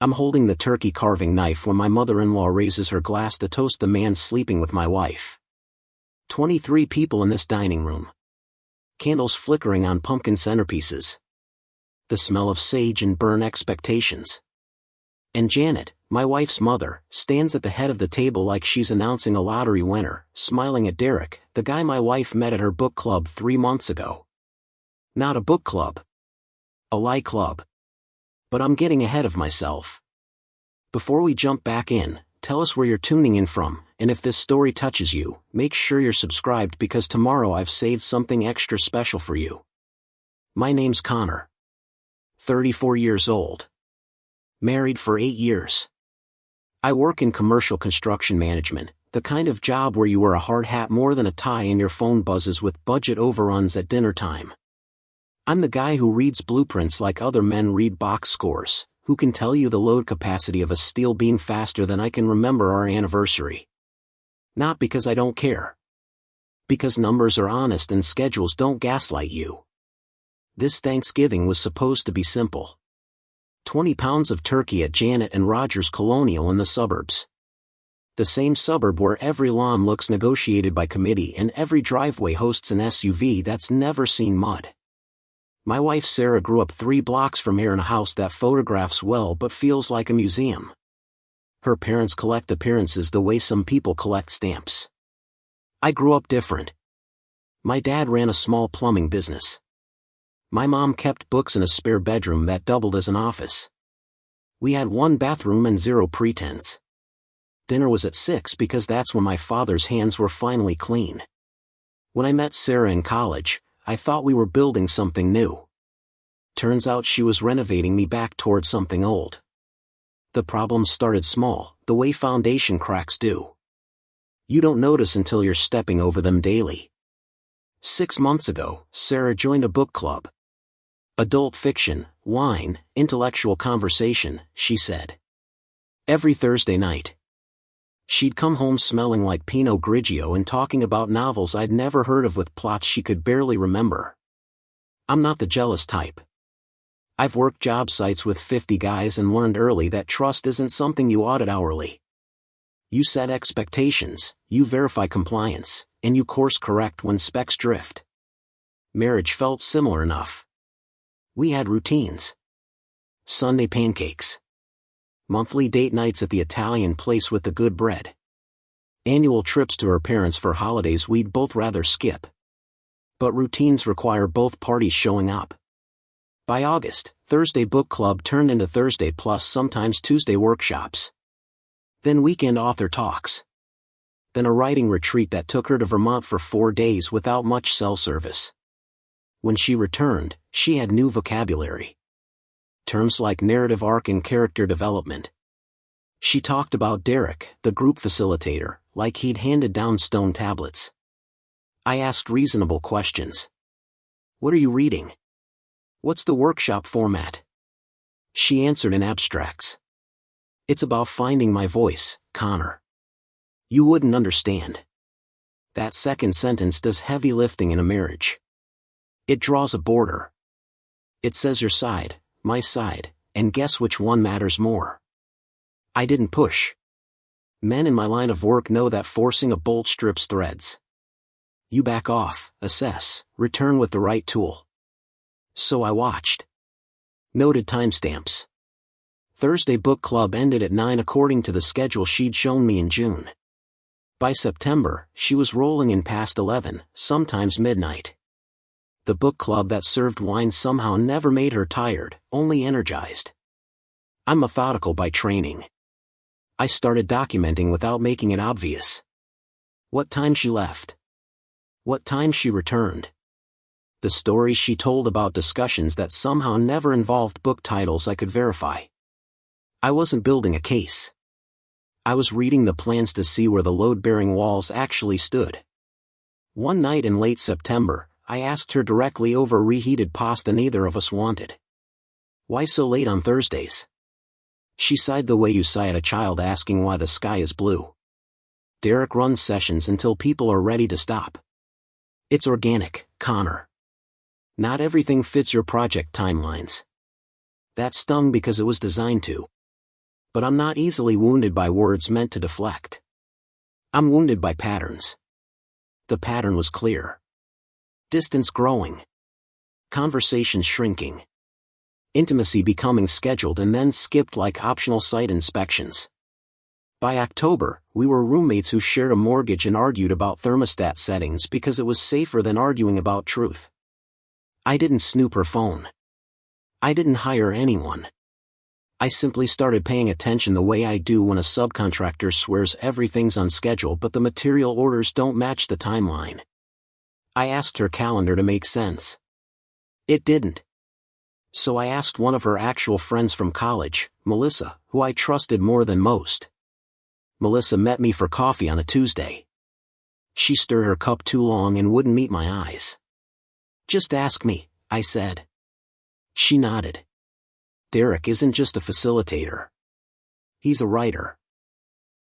I'm holding the turkey carving knife when my mother-in-law raises her glass to toast the man sleeping with my wife. 23 people in this dining room. Candles flickering on pumpkin centerpieces. The smell of sage and burn expectations. And Janet, my wife's mother, stands at the head of the table like she's announcing a lottery winner, smiling at Derek, the guy my wife met at her book club 3 months ago. Not a book club. A lie club. But I'm getting ahead of myself. Before we jump back in, tell us where you're tuning in from, and if this story touches you, make sure you're subscribed because tomorrow I've saved something extra special for you. My name's Connor. 34 years old. Married for 8 years. I work in commercial construction management, the kind of job where you wear a hard hat more than a tie and your phone buzzes with budget overruns at dinner time. I'm the guy who reads blueprints like other men read box scores, who can tell you the load capacity of a steel beam faster than I can remember our anniversary. Not because I don't care. Because numbers are honest and schedules don't gaslight you. This Thanksgiving was supposed to be simple. 20 pounds of turkey at Janet and Roger's Colonial in the suburbs. The same suburb where every lawn looks negotiated by committee and every driveway hosts an SUV that's never seen mud. My wife Sarah grew up 3 blocks from here in a house that photographs well but feels like a museum. Her parents collect appearances the way some people collect stamps. I grew up different. My dad ran a small plumbing business. My mom kept books in a spare bedroom that doubled as an office. We had 1 bathroom and 0 pretense. Dinner was at 6 because that's when my father's hands were finally clean. When I met Sarah in college, I thought we were building something new. Turns out she was renovating me back toward something old. The problems started small, the way foundation cracks do. You don't notice until you're stepping over them daily. 6 months ago, Sarah joined a book club. Adult fiction, wine, intellectual conversation, she said. Every Thursday night. She'd come home smelling like Pinot Grigio and talking about novels I'd never heard of with plots she could barely remember. I'm not the jealous type. I've worked job sites with 50 guys and learned early that trust isn't something you audit hourly. You set expectations, you verify compliance, and you course correct when specs drift. Marriage felt similar enough. We had routines. Sunday pancakes. Monthly date nights at the Italian place with the good bread. Annual trips to her parents for holidays we'd both rather skip. But routines require both parties showing up. By August, Thursday book club turned into Thursday plus sometimes Tuesday workshops. Then weekend author talks. Then a writing retreat that took her to Vermont for 4 days without much cell service. When she returned, she had new vocabulary. Terms like narrative arc and character development. She talked about Derek, the group facilitator, like he'd handed down stone tablets. I asked reasonable questions. What are you reading? What's the workshop format? She answered in abstracts. It's about finding my voice, Connor. You wouldn't understand. That second sentence does heavy lifting in a marriage. It draws a border. It says your side, my side, and guess which one matters more. I didn't push. Men in my line of work know that forcing a bolt strips threads. You back off, assess, return with the right tool. So I watched. Noted timestamps. Thursday book club ended at 9 according to the schedule she'd shown me in June. By September, she was rolling in past 11, sometimes midnight. The book club that served wine somehow never made her tired, only energized. I'm methodical by training. I started documenting without making it obvious. What time she left. What time she returned. The stories she told about discussions that somehow never involved book titles I could verify. I wasn't building a case. I was reading the plans to see where the load-bearing walls actually stood. One night in late September, I asked her directly over reheated pasta neither of us wanted. Why so late on Thursdays? She sighed the way you sigh at a child asking why the sky is blue. Derek runs sessions until people are ready to stop. It's organic, Connor. Not everything fits your project timelines. That stung because it was designed to. But I'm not easily wounded by words meant to deflect. I'm wounded by patterns. The pattern was clear. Distance growing. Conversations shrinking. Intimacy becoming scheduled and then skipped like optional site inspections. By October, we were roommates who shared a mortgage and argued about thermostat settings because it was safer than arguing about truth. I didn't snoop her phone. I didn't hire anyone. I simply started paying attention the way I do when a subcontractor swears everything's on schedule but the material orders don't match the timeline. I asked her calendar to make sense. It didn't. So I asked one of her actual friends from college, Melissa, who I trusted more than most. Melissa met me for coffee on a Tuesday. She stirred her cup too long and wouldn't meet my eyes. "Just ask me," I said. She nodded. Derek isn't just a facilitator. He's a writer.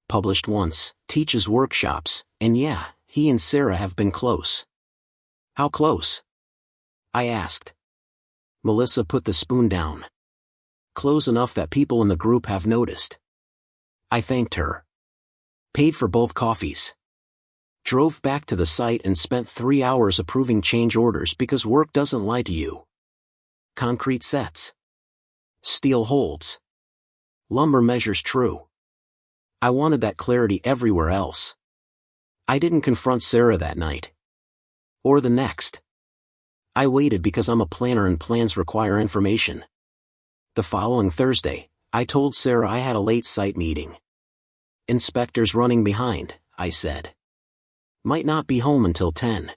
Published once, teaches workshops, and yeah, he and Sarah have been close. How close? I asked. Melissa put the spoon down. Close enough that people in the group have noticed. I thanked her. Paid for both coffees. Drove back to the site and spent 3 hours approving change orders because work doesn't lie to you. Concrete sets. Steel holds. Lumber measures true. I wanted that clarity everywhere else. I didn't confront Sarah that night. Or the next. I waited because I'm a planner and plans require information. The following Thursday, I told Sarah I had a late site meeting. Inspector's running behind, I said. Might not be home until 10.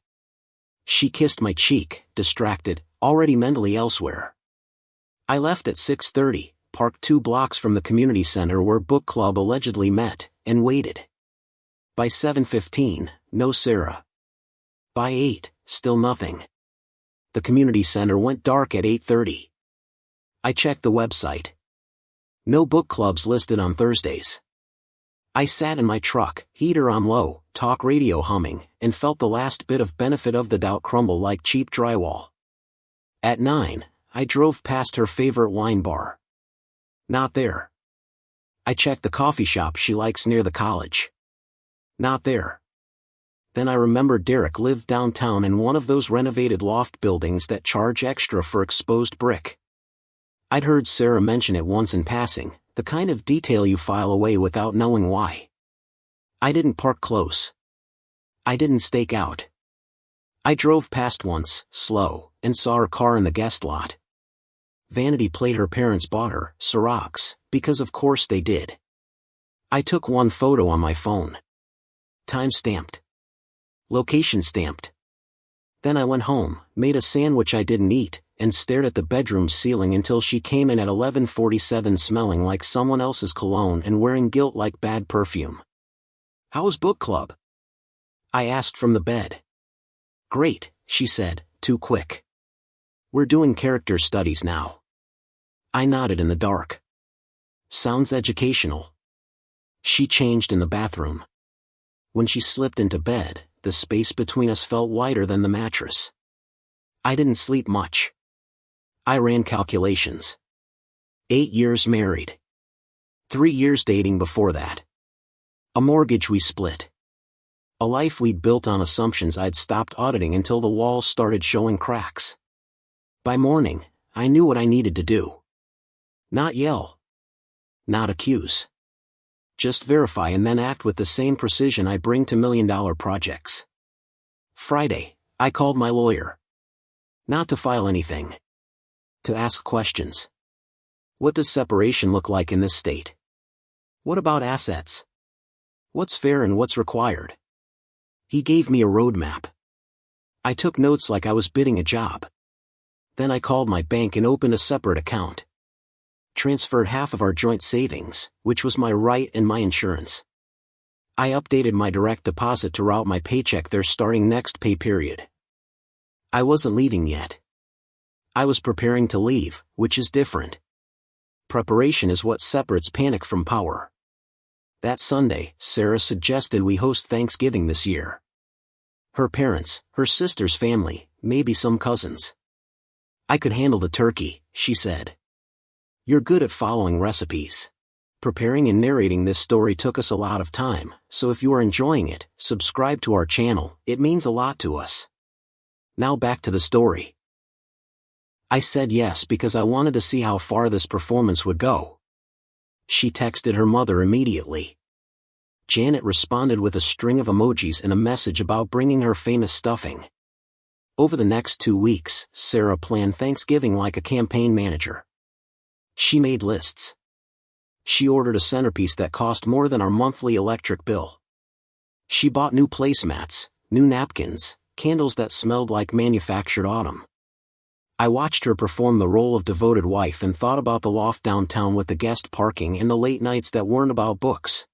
She kissed my cheek, distracted, already mentally elsewhere. I left at 6:30, parked 2 blocks from the community center where book club allegedly met, and waited. By 7:15, no Sarah. By 8, still nothing. The community center went dark at 8:30. I checked the website. No book clubs listed on Thursdays. I sat in my truck, heater on low, talk radio humming, and felt the last bit of benefit of the doubt crumble like cheap drywall. At 9, I drove past her favorite wine bar. Not there. I checked the coffee shop she likes near the college. Not there. Then I remembered Derek lived downtown in one of those renovated loft buildings that charge extra for exposed brick. I'd heard Sarah mention it once in passing, the kind of detail you file away without knowing why. I didn't park close. I didn't stake out. I drove past once, slow, and saw her car in the guest lot. Vanity plate her parents bought her, Cirocs, because of course they did. I took one photo on my phone. Time stamped. Location stamped. Then I went home, made a sandwich I didn't eat, and stared at the bedroom ceiling until she came in at 11:47 smelling like someone else's cologne and wearing guilt like bad perfume. "How was book club?" I asked from the bed. "Great," she said, too quick. "We're doing character studies now." I nodded in the dark. Sounds educational. She changed in the bathroom. When she slipped into bed, the space between us felt wider than the mattress. I didn't sleep much. I ran calculations. 8 years married. 3 years dating before that. A mortgage we split. A life we'd built on assumptions I'd stopped auditing until the walls started showing cracks. By morning, I knew what I needed to do. Not yell. Not accuse. Just verify and then act with the same precision I bring to million-dollar projects. Friday, I called my lawyer. Not to file anything. To ask questions. What does separation look like in this state? What about assets? What's fair and what's required? He gave me a roadmap. I took notes like I was bidding a job. Then I called my bank and opened a separate account. Transferred half of our joint savings, which was my right and my insurance. I updated my direct deposit to route my paycheck there starting next pay period. I wasn't leaving yet. I was preparing to leave, which is different. Preparation is what separates panic from power. That Sunday, Sarah suggested we host Thanksgiving this year. Her parents, her sister's family, maybe some cousins. I could handle the turkey, she said. You're good at following recipes. Preparing and narrating this story took us a lot of time, so if you are enjoying it, subscribe to our channel, it means a lot to us. Now back to the story. I said yes because I wanted to see how far this performance would go. She texted her mother immediately. Janet responded with a string of emojis and a message about bringing her famous stuffing. Over the next 2 weeks, Sarah planned Thanksgiving like a campaign manager. She made lists. She ordered a centerpiece that cost more than our monthly electric bill. She bought new placemats, new napkins, candles that smelled like manufactured autumn. I watched her perform the role of devoted wife and thought about the loft downtown with the guest parking and the late nights that weren't about books.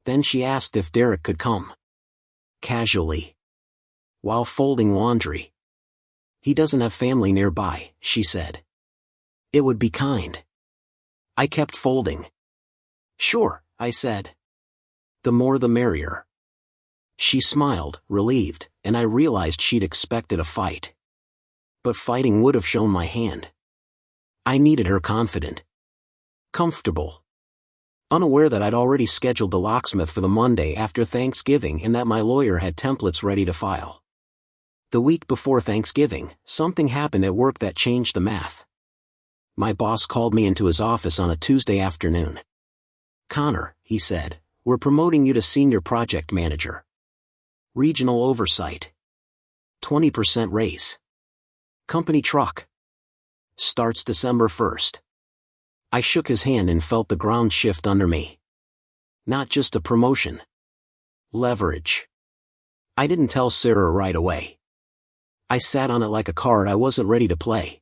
Then she asked if Derek could come. Casually. While folding laundry. He doesn't have family nearby, she said. It would be kind. I kept folding. Sure, I said. The more the merrier. She smiled, relieved, and I realized she'd expected a fight. But fighting would have shown my hand. I needed her confident. Comfortable. Unaware that I'd already scheduled the locksmith for the Monday after Thanksgiving and that my lawyer had templates ready to file. The week before Thanksgiving, something happened at work that changed the math. My boss called me into his office on a Tuesday afternoon. Connor, he said, we're promoting you to senior project manager. Regional oversight. 20% raise. Company truck. Starts December 1st. I shook his hand and felt the ground shift under me. Not just a promotion. Leverage. I didn't tell Sarah right away. I sat on it like a card I wasn't ready to play.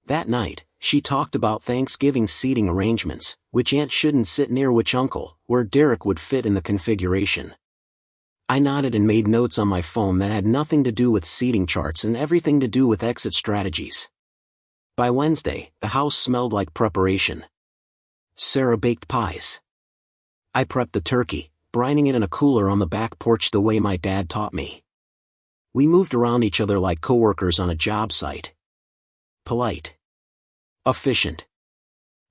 That night, she talked about Thanksgiving seating arrangements, which aunt shouldn't sit near which uncle, where Derek would fit in the configuration. I nodded and made notes on my phone that had nothing to do with seating charts and everything to do with exit strategies. By Wednesday, the house smelled like preparation. Sarah baked pies. I prepped the turkey, brining it in a cooler on the back porch the way my dad taught me. We moved around each other like coworkers on a job site. Polite. Efficient.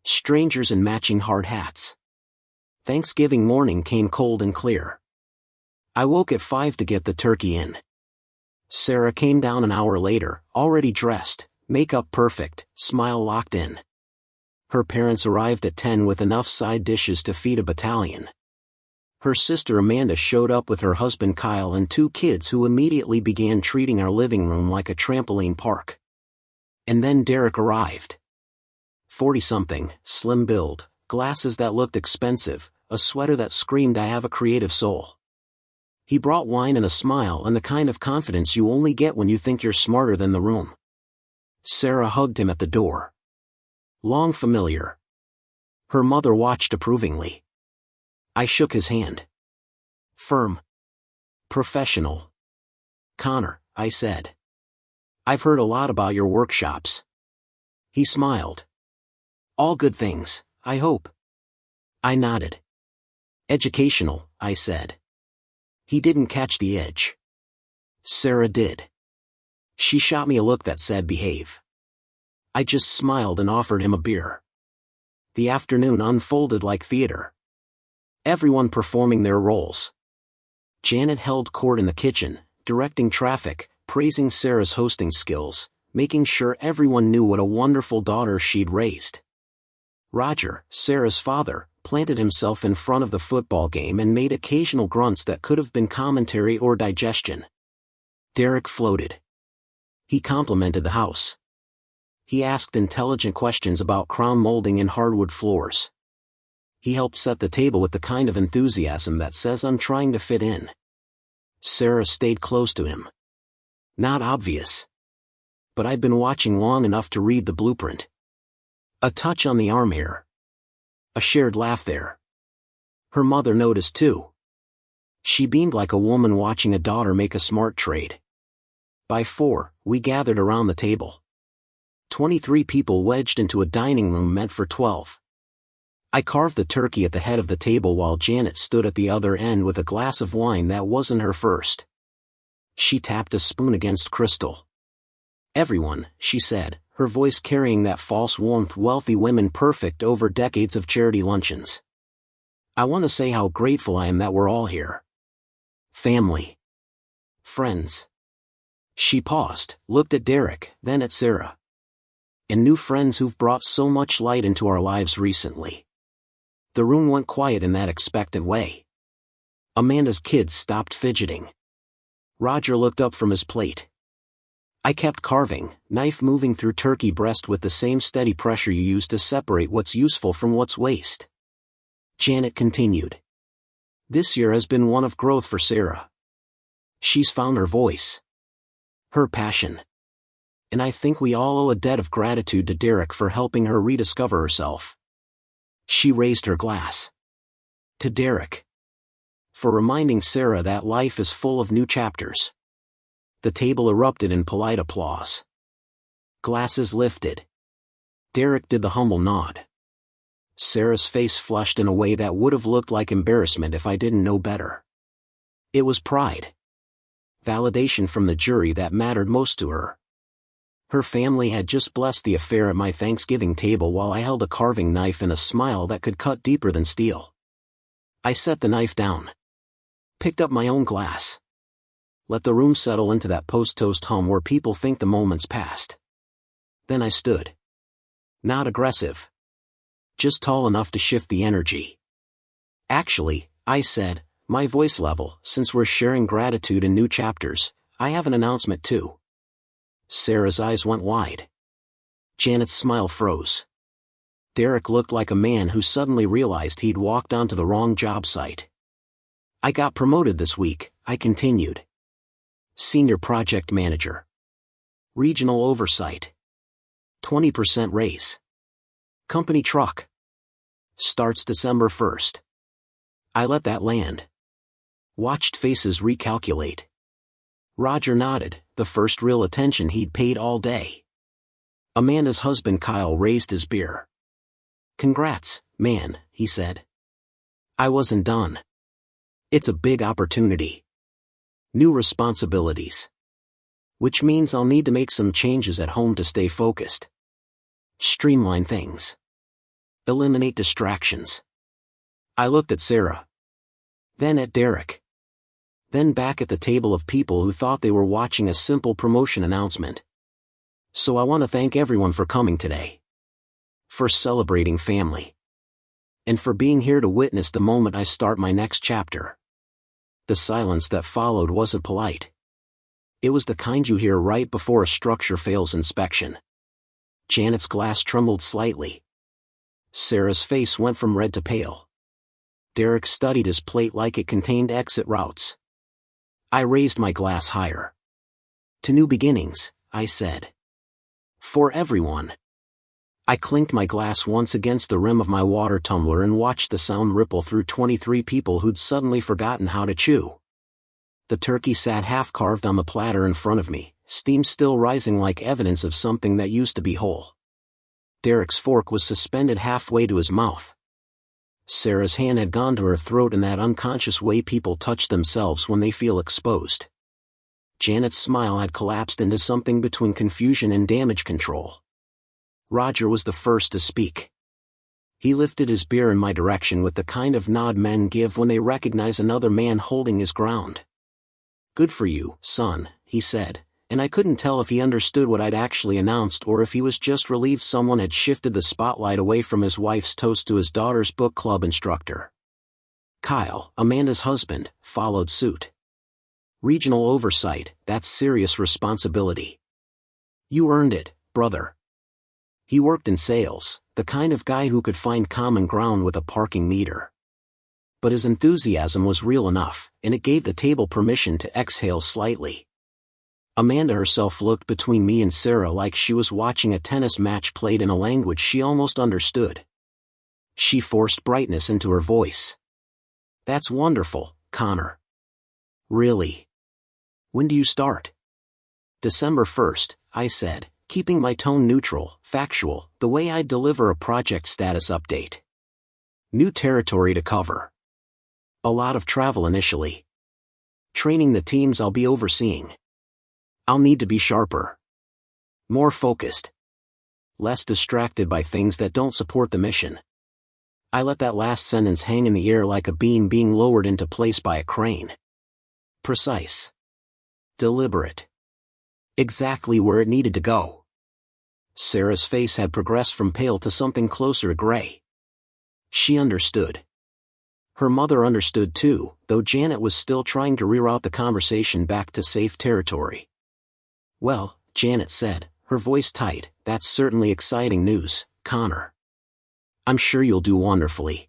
Strangers in matching hard hats. Thanksgiving morning came cold and clear. I woke at 5 to get the turkey in. Sarah came down an hour later, already dressed, makeup perfect, smile locked in. Her parents arrived at 10 with enough side dishes to feed a battalion. Her sister Amanda showed up with her husband Kyle and 2 kids who immediately began treating our living room like a trampoline park. And then Derek arrived. 40-something, slim build, glasses that looked expensive, a sweater that screamed I have a creative soul. He brought wine and a smile and the kind of confidence you only get when you think you're smarter than the room. Sarah hugged him at the door. Long familiar. Her mother watched approvingly. I shook his hand. Firm. Professional. Connor, I said. I've heard a lot about your workshops. He smiled. All good things, I hope. I nodded. Educational, I said. He didn't catch the edge. Sarah did. She shot me a look that said behave. I just smiled and offered him a beer. The afternoon unfolded like theater. Everyone performing their roles. Janet held court in the kitchen, directing traffic, praising Sarah's hosting skills, making sure everyone knew what a wonderful daughter she'd raised. Roger, Sarah's father, planted himself in front of the football game and made occasional grunts that could have been commentary or digestion. Derek floated. He complimented the house. He asked intelligent questions about crown molding and hardwood floors. He helped set the table with the kind of enthusiasm that says I'm trying to fit in. Sarah stayed close to him. Not obvious. But I'd been watching long enough to read the blueprint. A touch on the arm hair. A shared laugh there. Her mother noticed too. She beamed like a woman watching a daughter make a smart trade. By 4, we gathered around the table. 23 people wedged into a dining room meant for 12. I carved the turkey at the head of the table while Janet stood at the other end with a glass of wine that wasn't her first. She tapped a spoon against crystal. Everyone, she said, her voice carrying that false warmth wealthy women perfect over decades of charity luncheons. I want to say how grateful I am that we're all here. Family. Friends. She paused, looked at Derek, then at Sarah. And new friends who've brought so much light into our lives recently. The room went quiet in that expectant way. Amanda's kids stopped fidgeting. Roger looked up from his plate. I kept carving, knife moving through turkey breast with the same steady pressure you use to separate what's useful from what's waste. Janet continued. This year has been one of growth for Sarah. She's found her voice. Her passion. And I think we all owe a debt of gratitude to Derek for helping her rediscover herself. She raised her glass. To Derek. For reminding Sarah that life is full of new chapters. The table erupted in polite applause. Glasses lifted. Derek did the humble nod. Sarah's face flushed in a way that would have looked like embarrassment if I didn't know better. It was pride. Validation from the jury that mattered most to her. Her family had just blessed the affair at my Thanksgiving table while I held a carving knife and a smile that could cut deeper than steel. I set the knife down. Picked up my own glass. Let the room settle into that post-toast hum where people think the moment's passed. Then I stood. Not aggressive. Just tall enough to shift the energy. Actually, I said, my voice level, since we're sharing gratitude in new chapters, I have an announcement too. Sarah's eyes went wide. Janet's smile froze. Derek looked like a man who suddenly realized he'd walked onto the wrong job site. I got promoted this week, I continued. Senior Project Manager. Regional Oversight. 20% raise. Company truck. Starts December 1st. I let that land. Watched faces recalculate. Roger nodded, the first real attention he'd paid all day. Amanda's husband Kyle raised his beer. Congrats, man, he said. I wasn't done. It's a big opportunity. New responsibilities. Which means I'll need to make some changes at home to stay focused. Streamline things. Eliminate distractions. I looked at Sarah. Then at Derek. Then back at the table of people who thought they were watching a simple promotion announcement. So I want to thank everyone for coming today. For celebrating family. And for being here to witness the moment I start my next chapter. The silence that followed wasn't polite. It was the kind you hear right before a structure fails inspection. Janet's glass trembled slightly. Sarah's face went from red to pale. Derek studied his plate like it contained exit routes. I raised my glass higher. To new beginnings, I said. For everyone. I clinked my glass once against the rim of my water tumbler and watched the sound ripple through 23 people who'd suddenly forgotten how to chew. The turkey sat half-carved on the platter in front of me, steam still rising like evidence of something that used to be whole. Derek's fork was suspended halfway to his mouth. Sarah's hand had gone to her throat in that unconscious way people touch themselves when they feel exposed. Janet's smile had collapsed into something between confusion and damage control. Roger was the first to speak. He lifted his beer in my direction with the kind of nod men give when they recognize another man holding his ground. Good for you, son, he said, and I couldn't tell if he understood what I'd actually announced or if he was just relieved someone had shifted the spotlight away from his wife's toast to his daughter's book club instructor. Kyle, Amanda's husband, followed suit. Regional oversight, that's serious responsibility. You earned it, brother. He worked in sales, the kind of guy who could find common ground with a parking meter. But his enthusiasm was real enough, and it gave the table permission to exhale slightly. Amanda herself looked between me and Sarah like she was watching a tennis match played in a language she almost understood. She forced brightness into her voice. That's wonderful, Connor. Really? When do you start? December 1st, I said, keeping my tone neutral, factual, the way I'd deliver a project status update. New territory to cover. A lot of travel initially. Training the teams I'll be overseeing. I'll need to be sharper. More focused. Less distracted by things that don't support the mission. I let that last sentence hang in the air like a beam being lowered into place by a crane. Precise. Deliberate. Exactly where it needed to go. Sarah's face had progressed from pale to something closer to gray. She understood. Her mother understood too, though Janet was still trying to reroute the conversation back to safe territory. "Well," Janet said, her voice tight, "that's certainly exciting news, Connor. I'm sure you'll do wonderfully."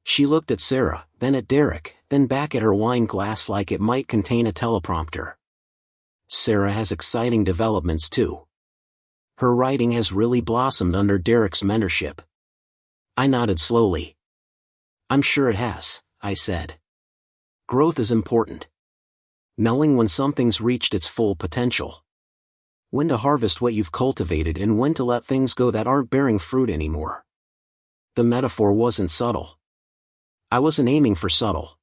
She looked at Sarah, then at Derek, then back at her wine glass like it might contain a teleprompter. "Sarah has exciting developments too. Her writing has really blossomed under Derek's mentorship." I nodded slowly. "I'm sure it has," I said. "Growth is important. Knowing when something's reached its full potential. When to harvest what you've cultivated and when to let things go that aren't bearing fruit anymore." The metaphor wasn't subtle. I wasn't aiming for subtle.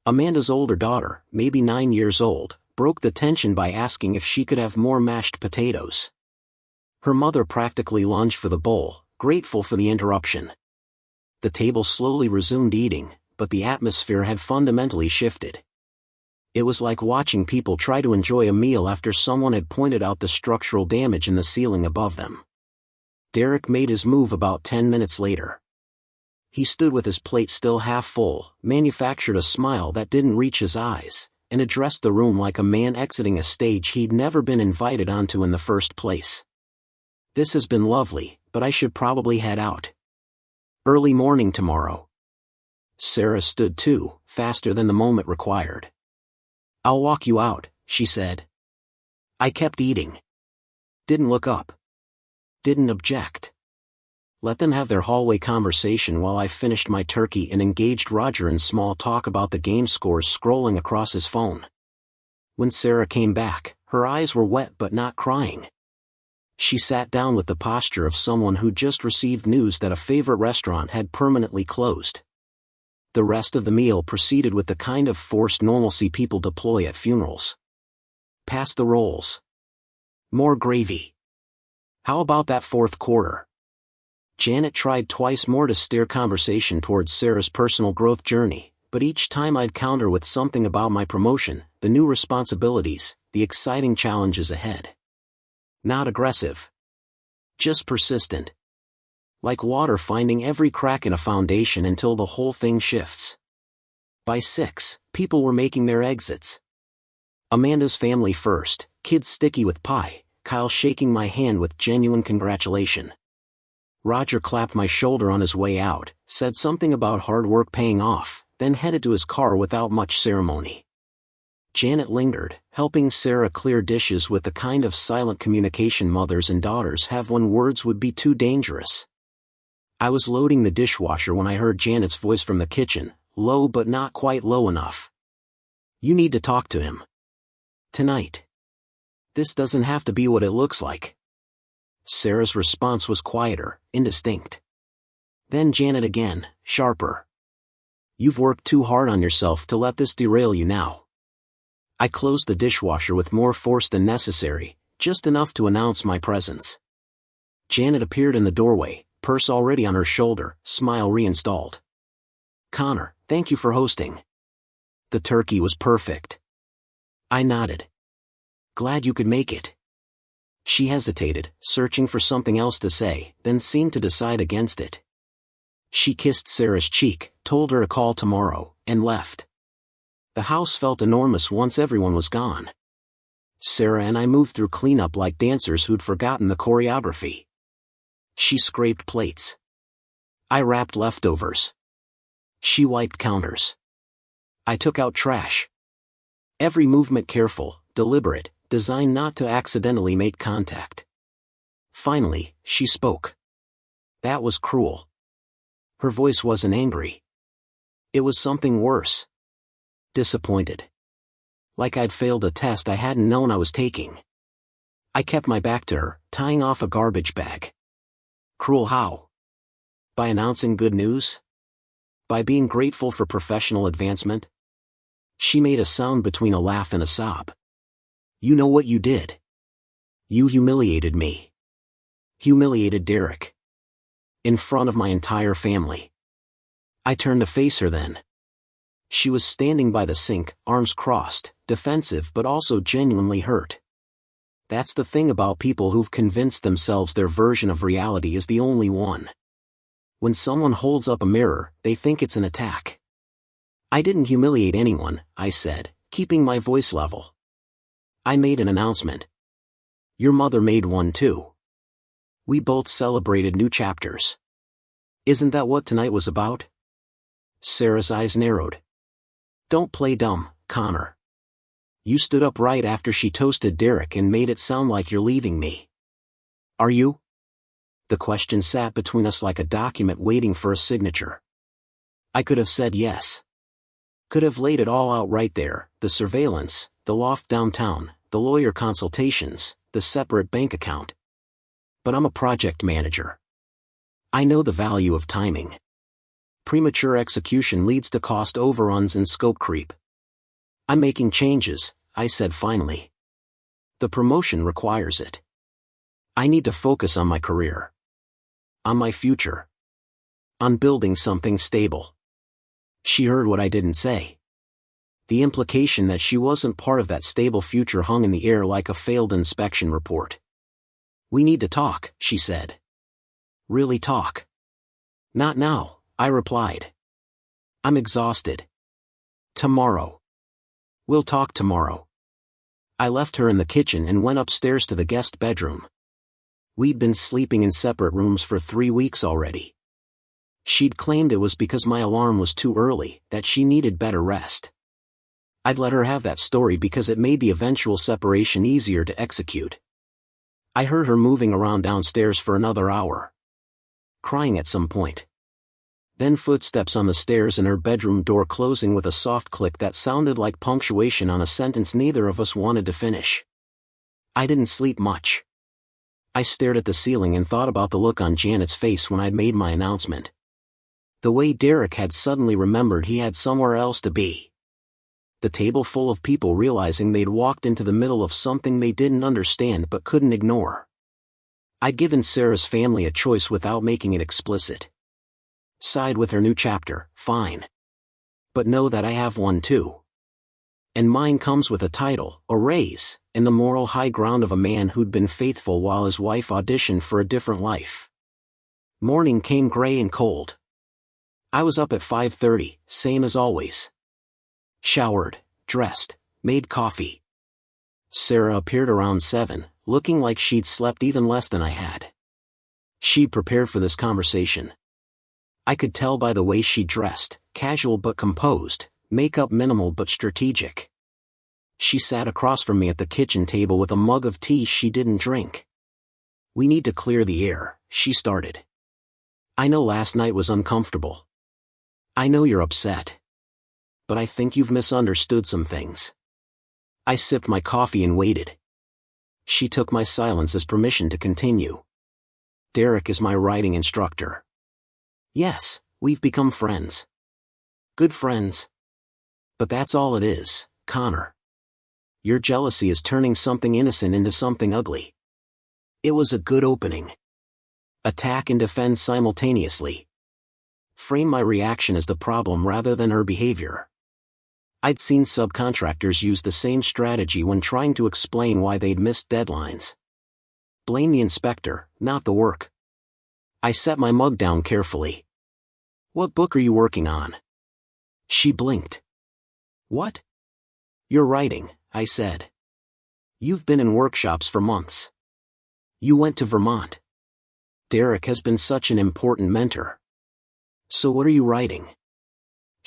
Amanda's older daughter, maybe 9 years old, broke the tension by asking if she could have more mashed potatoes. Her mother practically lunged for the bowl, grateful for the interruption. The table slowly resumed eating, but the atmosphere had fundamentally shifted. It was like watching people try to enjoy a meal after someone had pointed out the structural damage in the ceiling above them. Derek made his move about 10 minutes later. He stood with his plate still half full, manufactured a smile that didn't reach his eyes, and addressed the room like a man exiting a stage he'd never been invited onto in the first place. "This has been lovely, but I should probably head out. Early morning tomorrow." Sarah stood too, faster than the moment required. "I'll walk you out," she said. I kept eating. Didn't look up. Didn't object. Let them have their hallway conversation while I finished my turkey and engaged Roger in small talk about the game scores scrolling across his phone. When Sarah came back, her eyes were wet but not crying. She sat down with the posture of someone who'd just received news that a favorite restaurant had permanently closed. The rest of the meal proceeded with the kind of forced normalcy people deploy at funerals. "Pass the rolls. More gravy. How about that fourth quarter?" Janet tried twice more to steer conversation towards Sarah's personal growth journey, but each time I'd counter with something about my promotion, the new responsibilities, the exciting challenges ahead. Not aggressive. Just persistent. Like water finding every crack in a foundation until the whole thing shifts. By 6, people were making their exits. Amanda's family first, kids sticky with pie, Kyle shaking my hand with genuine congratulation. Roger clapped my shoulder on his way out, said something about hard work paying off, then headed to his car without much ceremony. Janet lingered, helping Sarah clear dishes with the kind of silent communication mothers and daughters have when words would be too dangerous. I was loading the dishwasher when I heard Janet's voice from the kitchen, low but not quite low enough. "You need to talk to him. Tonight. This doesn't have to be what it looks like." Sarah's response was quieter, indistinct. Then Janet again, sharper. "You've worked too hard on yourself to let this derail you now." I closed the dishwasher with more force than necessary, just enough to announce my presence. Janet appeared in the doorway, purse already on her shoulder, smile reinstalled. "Connor, thank you for hosting. The turkey was perfect." I nodded. "Glad you could make it." She hesitated, searching for something else to say, then seemed to decide against it. She kissed Sarah's cheek, told her to call tomorrow, and left. The house felt enormous once everyone was gone. Sarah and I moved through cleanup like dancers who'd forgotten the choreography. She scraped plates. I wrapped leftovers. She wiped counters. I took out trash. Every movement careful, deliberate, designed not to accidentally make contact. Finally, she spoke. That was cruel. Her voice wasn't angry. It was something worse. Disappointed. Like I'd failed a test I hadn't known I was taking. I kept my back to her, tying off a garbage bag. Cruel how? By announcing good news? By being grateful for professional advancement? She made a sound between a laugh and a sob. "You know what you did. You humiliated me." Humiliated Derek. In front of my entire family. I turned to face her then. She was standing by the sink, arms crossed, defensive but also genuinely hurt. That's the thing about people who've convinced themselves their version of reality is the only one. When someone holds up a mirror, they think it's an attack. I didn't humiliate anyone, I said, keeping my voice level. I made an announcement. Your mother made one too. We both celebrated new chapters. Isn't that what tonight was about? Sarah's eyes narrowed. Don't play dumb, Connor. You stood up right after she toasted Derek and made it sound like you're leaving me. Are you? The question sat between us like a document waiting for a signature. I could have said yes. Could have laid it all out right there, the surveillance, the loft downtown, the lawyer consultations, the separate bank account. But I'm a project manager. I know the value of timing. Premature execution leads to cost overruns and scope creep. I'm making changes, I said finally. The promotion requires it. I need to focus on my career. On my future. On building something stable. She heard what I didn't say. The implication that she wasn't part of that stable future hung in the air like a failed inspection report. We need to talk, she said. Really talk. Not now, I replied. I'm exhausted. Tomorrow. We'll talk tomorrow. I left her in the kitchen and went upstairs to the guest bedroom. We'd been sleeping in separate rooms for 3 weeks already. She'd claimed it was because my alarm was too early, that she needed better rest. I'd let her have that story because it made the eventual separation easier to execute. I heard her moving around downstairs for another hour. Crying at some point. Then footsteps on the stairs and her bedroom door closing with a soft click that sounded like punctuation on a sentence neither of us wanted to finish. I didn't sleep much. I stared at the ceiling and thought about the look on Janet's face when I'd made my announcement. The way Derek had suddenly remembered he had somewhere else to be. The table full of people realizing they'd walked into the middle of something they didn't understand but couldn't ignore. I'd given Sarah's family a choice without making it explicit. Side with her new chapter, fine. But know that I have one too. And mine comes with a title, a raise, and the moral high ground of a man who'd been faithful while his wife auditioned for a different life. Morning came gray and cold. I was up at 5:30, same as always. Showered, dressed, made coffee. Sarah appeared around 7, looking like she'd slept even less than I had. She'd prepared for this conversation. I could tell by the way she dressed, casual but composed, makeup minimal but strategic. She sat across from me at the kitchen table with a mug of tea she didn't drink. We need to clear the air, she started. I know last night was uncomfortable. I know you're upset. But I think you've misunderstood some things. I sipped my coffee and waited. She took my silence as permission to continue. Derek is my writing instructor. Yes, we've become friends. Good friends. But that's all it is, Connor. Your jealousy is turning something innocent into something ugly. It was a good opening. Attack and defend simultaneously. Frame my reaction as the problem rather than her behavior. I'd seen subcontractors use the same strategy when trying to explain why they'd missed deadlines. Blame the inspector, not the work. I set my mug down carefully. What book are you working on? She blinked. What? You're writing, I said. You've been in workshops for months. You went to Vermont. Derek has been such an important mentor. So what are you writing?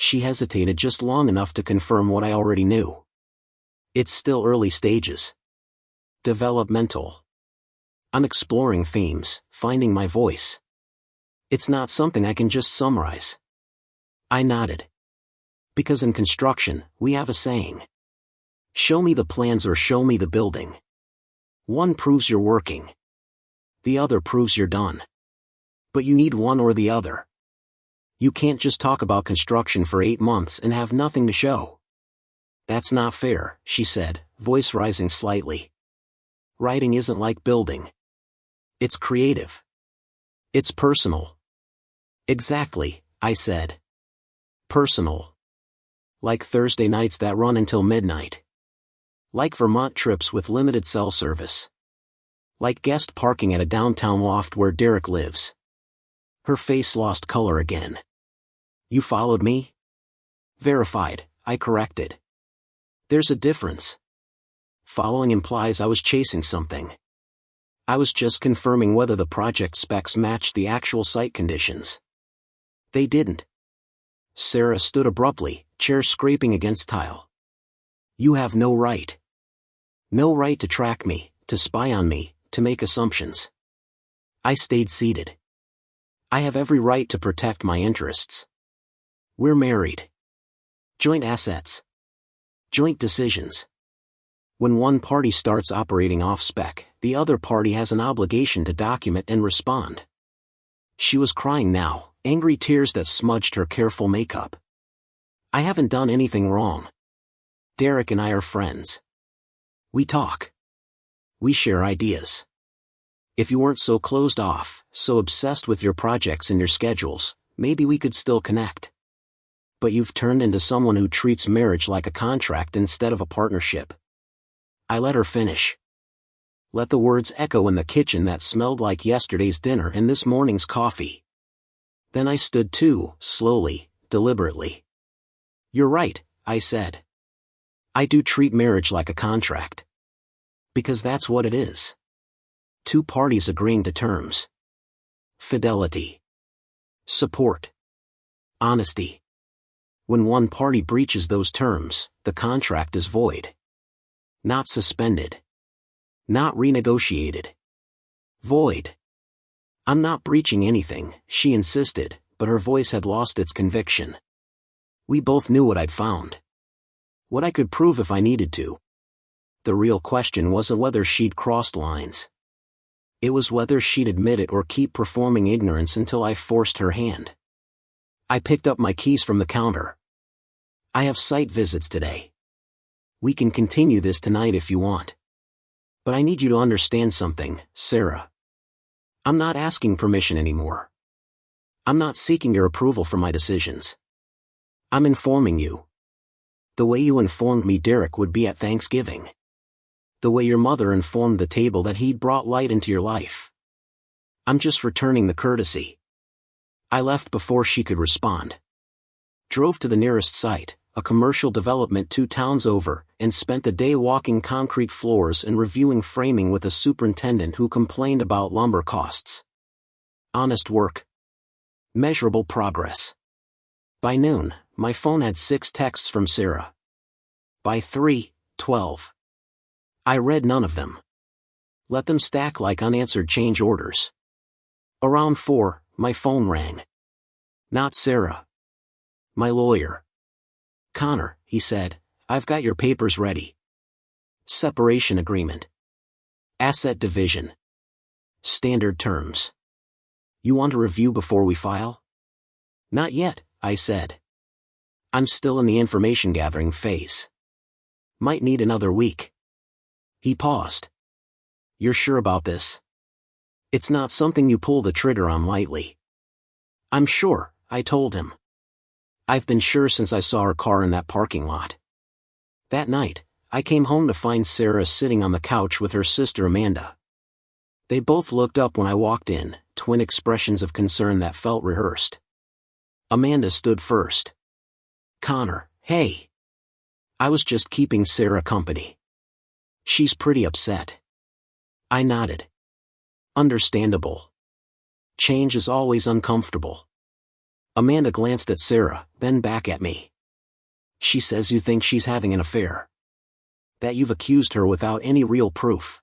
She hesitated just long enough to confirm what I already knew. It's still early stages. Developmental. I'm exploring themes, finding my voice. It's not something I can just summarize. I nodded. Because in construction, we have a saying. Show me the plans or show me the building. One proves you're working. The other proves you're done. But you need one or the other. You can't just talk about construction for 8 months and have nothing to show. That's not fair, she said, voice rising slightly. Writing isn't like building. It's creative. It's personal. Exactly, I said. Personal. Like Thursday nights that run until midnight. Like Vermont trips with limited cell service. Like guest parking at a downtown loft where Derek lives. Her face lost color again. You followed me? Verified, I corrected. There's a difference. Following implies I was chasing something. I was just confirming whether the project specs matched the actual site conditions. They didn't. Sarah stood abruptly, chair scraping against tile. You have no right. No right to track me, to spy on me, to make assumptions. I stayed seated. I have every right to protect my interests. We're married. Joint assets. Joint decisions. When one party starts operating off-spec, the other party has an obligation to document and respond. She was crying now, angry tears that smudged her careful makeup. I haven't done anything wrong. Derek and I are friends. We talk. We share ideas. If you weren't so closed off, so obsessed with your projects and your schedules, maybe we could still connect. But you've turned into someone who treats marriage like a contract instead of a partnership. I let her finish. Let the words echo in the kitchen that smelled like yesterday's dinner and this morning's coffee. Then I stood too, slowly, deliberately. You're right, I said. I do treat marriage like a contract. Because that's what it is. Two parties agreeing to terms. Fidelity. Support. Honesty. When one party breaches those terms, the contract is void. Not suspended. Not renegotiated. Void. I'm not breaching anything, she insisted, but her voice had lost its conviction. We both knew what I'd found. What I could prove if I needed to. The real question wasn't whether she'd crossed lines. It was whether she'd admit it or keep performing ignorance until I forced her hand. I picked up my keys from the counter. I have site visits today. We can continue this tonight if you want. But I need you to understand something, Sarah. I'm not asking permission anymore. I'm not seeking your approval for my decisions. I'm informing you. The way you informed me Derek would be at Thanksgiving. The way your mother informed the table that he'd brought light into your life. I'm just returning the courtesy. I left before she could respond. Drove to the nearest site, a commercial development 2 towns over, and spent the day walking concrete floors and reviewing framing with a superintendent who complained about lumber costs. Honest work. Measurable progress. By noon, my phone had 6 texts from Sarah. By 3:12. I read none of them. Let them stack like unanswered change orders. Around 4, my phone rang. Not Sarah. My lawyer. Connor, he said, I've got your papers ready. Separation agreement. Asset division. Standard terms. You want a review before we file? Not yet, I said. I'm still in the information gathering phase. Might need another week. He paused. You're sure about this? It's not something you pull the trigger on lightly. I'm sure, I told him. I've been sure since I saw her car in that parking lot. That night, I came home to find Sarah sitting on the couch with her sister Amanda. They both looked up when I walked in, twin expressions of concern that felt rehearsed. Amanda stood first. Connor, hey. I was just keeping Sarah company. She's pretty upset. I nodded. Understandable. Change is always uncomfortable. Amanda glanced at Sarah, then back at me. She says you think she's having an affair. That you've accused her without any real proof.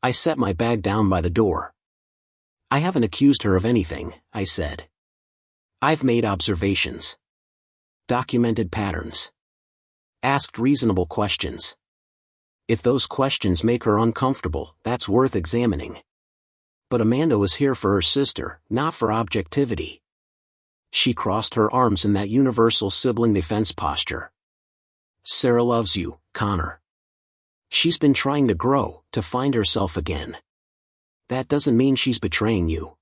I set my bag down by the door. I haven't accused her of anything, I said. I've made observations. Documented patterns. Asked reasonable questions. If those questions make her uncomfortable, that's worth examining. But Amanda was here for her sister, not for objectivity. She crossed her arms in that universal sibling defense posture. Sarah loves you, Connor. She's been trying to grow, to find herself again. That doesn't mean she's betraying you.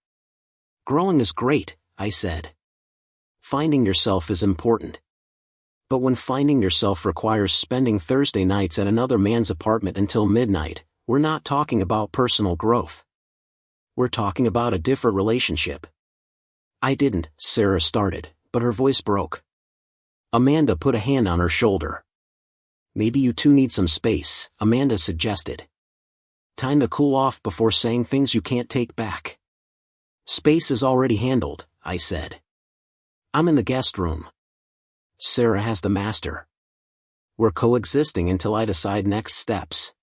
Growing is great, I said. Finding yourself is important. But when finding yourself requires spending Thursday nights at another man's apartment until midnight, we're not talking about personal growth. We're talking about a different relationship. I didn't, Sarah started, but her voice broke. Amanda put a hand on her shoulder. Maybe you two need some space, Amanda suggested. Time to cool off before saying things you can't take back. Space is already handled, I said. I'm in the guest room. Sarah has the master. We're coexisting until I decide next steps.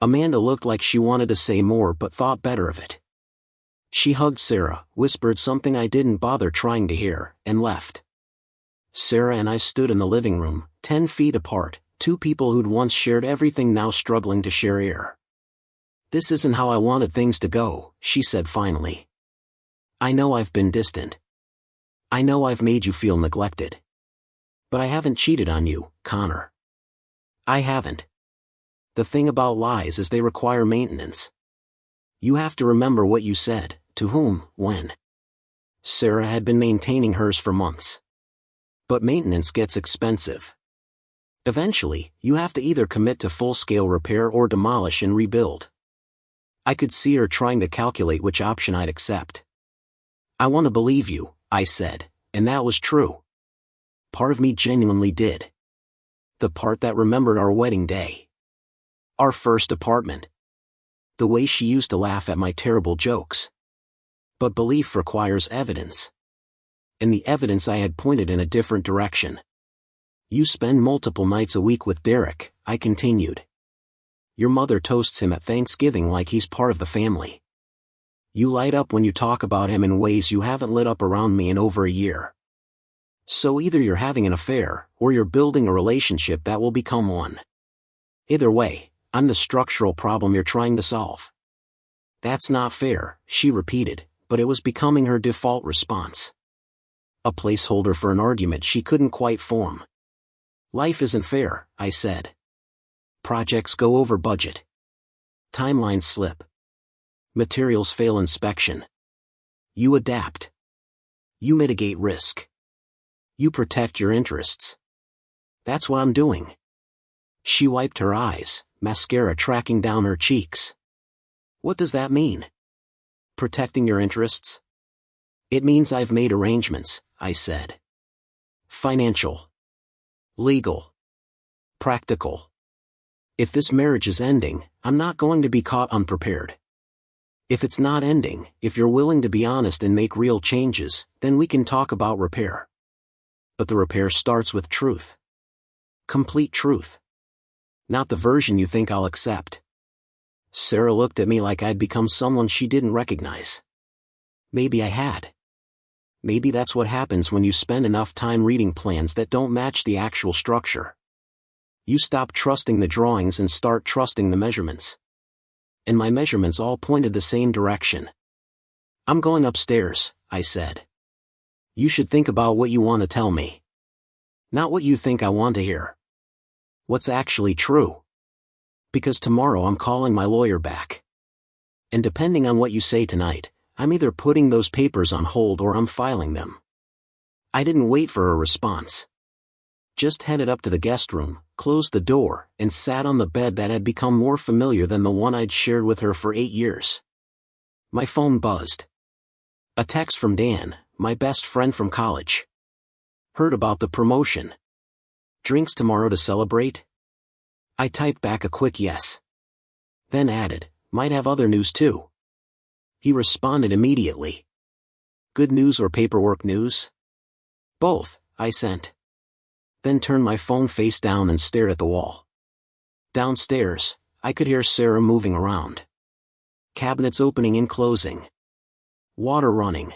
Amanda looked like she wanted to say more but thought better of it. She hugged Sarah, whispered something I didn't bother trying to hear, and left. Sarah and I stood in the living room, 10 feet apart, two people who'd once shared everything now struggling to share air. This isn't how I wanted things to go, she said finally. I know I've been distant. I know I've made you feel neglected. But I haven't cheated on you, Connor. I haven't. The thing about lies is they require maintenance. You have to remember what you said, to whom, when. Sarah had been maintaining hers for months. But maintenance gets expensive. Eventually, you have to either commit to full-scale repair or demolish and rebuild. I could see her trying to calculate which option I'd accept. I want to believe you, I said, and that was true. Part of me genuinely did. The part that remembered our wedding day. Our first apartment. The way she used to laugh at my terrible jokes. But belief requires evidence. And the evidence I had pointed in a different direction. You spend multiple nights a week with Derek, I continued. Your mother toasts him at Thanksgiving like he's part of the family. You light up when you talk about him in ways you haven't lit up around me in over a year. So either you're having an affair, or you're building a relationship that will become one. Either way, I'm the structural problem you're trying to solve. That's not fair, she repeated, but it was becoming her default response. A placeholder for an argument she couldn't quite form. Life isn't fair, I said. Projects go over budget. Timelines slip. Materials fail inspection. You adapt. You mitigate risk. You protect your interests. That's what I'm doing. She wiped her eyes, mascara tracking down her cheeks. What does that mean? Protecting your interests? It means I've made arrangements, I said. Financial. Legal. Practical. If this marriage is ending, I'm not going to be caught unprepared. If it's not ending, if you're willing to be honest and make real changes, then we can talk about repair. But the repair starts with truth. Complete truth. Not the version you think I'll accept. Sarah looked at me like I'd become someone she didn't recognize. Maybe I had. Maybe that's what happens when you spend enough time reading plans that don't match the actual structure. You stop trusting the drawings and start trusting the measurements. And my measurements all pointed the same direction. I'm going upstairs, I said. You should think about what you want to tell me. Not what you think I want to hear. What's actually true. Because tomorrow I'm calling my lawyer back. And depending on what you say tonight, I'm either putting those papers on hold or I'm filing them. I didn't wait for a response. Just headed up to the guest room, closed the door, and sat on the bed that had become more familiar than the one I'd shared with her for 8 years. My phone buzzed. A text from Dan, my best friend from college. Heard about the promotion. Drinks tomorrow to celebrate? I typed back a quick yes. Then added, might have other news too. He responded immediately. Good news or paperwork news? Both, I sent. Then turned my phone face down and stared at the wall. Downstairs, I could hear Sarah moving around. Cabinets opening and closing. Water running.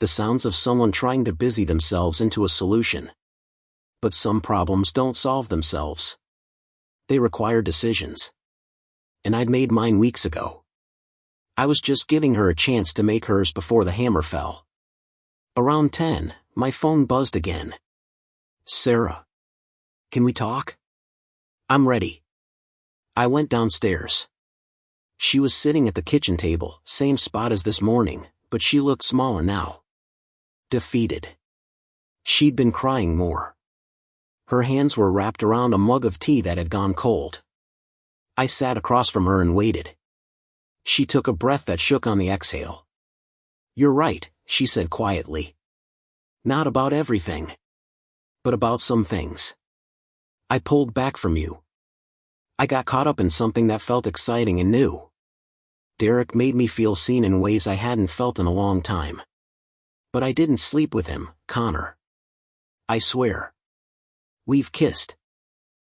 The sounds of someone trying to busy themselves into a solution. But some problems don't solve themselves. They require decisions. And I'd made mine weeks ago. I was just giving her a chance to make hers before the hammer fell. Around 10, my phone buzzed again. Sarah. Can we talk? I'm ready. I went downstairs. She was sitting at the kitchen table, same spot as this morning, but she looked smaller now. Defeated. She'd been crying more. Her hands were wrapped around a mug of tea that had gone cold. I sat across from her and waited. She took a breath that shook on the exhale. "You're right," she said quietly. "Not about everything. But about some things. I pulled back from you. I got caught up in something that felt exciting and new. Derek made me feel seen in ways I hadn't felt in a long time. But I didn't sleep with him, Connor. I swear. We've kissed.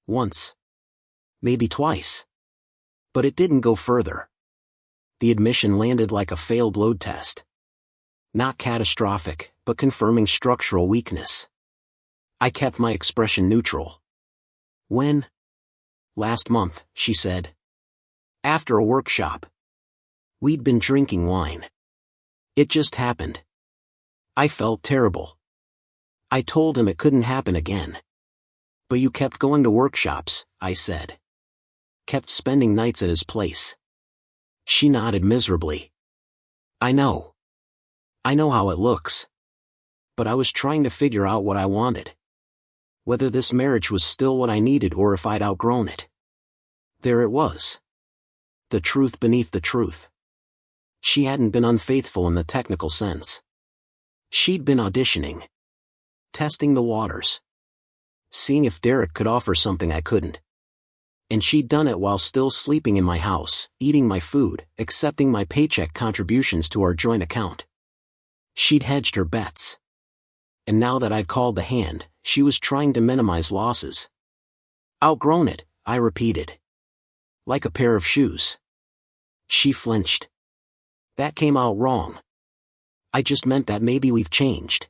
Once. Maybe twice. But it didn't go further." The admission landed like a failed load test. Not catastrophic, but confirming structural weakness. I kept my expression neutral. "When?" "Last month," she said. "After a workshop. We'd been drinking wine. It just happened. I felt terrible. I told him it couldn't happen again. But you kept going to workshops," I said. "Kept spending nights at his place." She nodded miserably. "I know. I know how it looks. But I was trying to figure out what I wanted. Whether this marriage was still what I needed or if I'd outgrown it." There it was. The truth beneath the truth. She hadn't been unfaithful in the technical sense. She'd been auditioning. Testing the waters. Seeing if Derek could offer something I couldn't. And she'd done it while still sleeping in my house, eating my food, accepting my paycheck contributions to our joint account. She'd hedged her bets. And now that I'd called the hand, she was trying to minimize losses. "Outgrown it," I repeated. "Like a pair of shoes." She flinched. "That came out wrong. I just meant that maybe we've changed.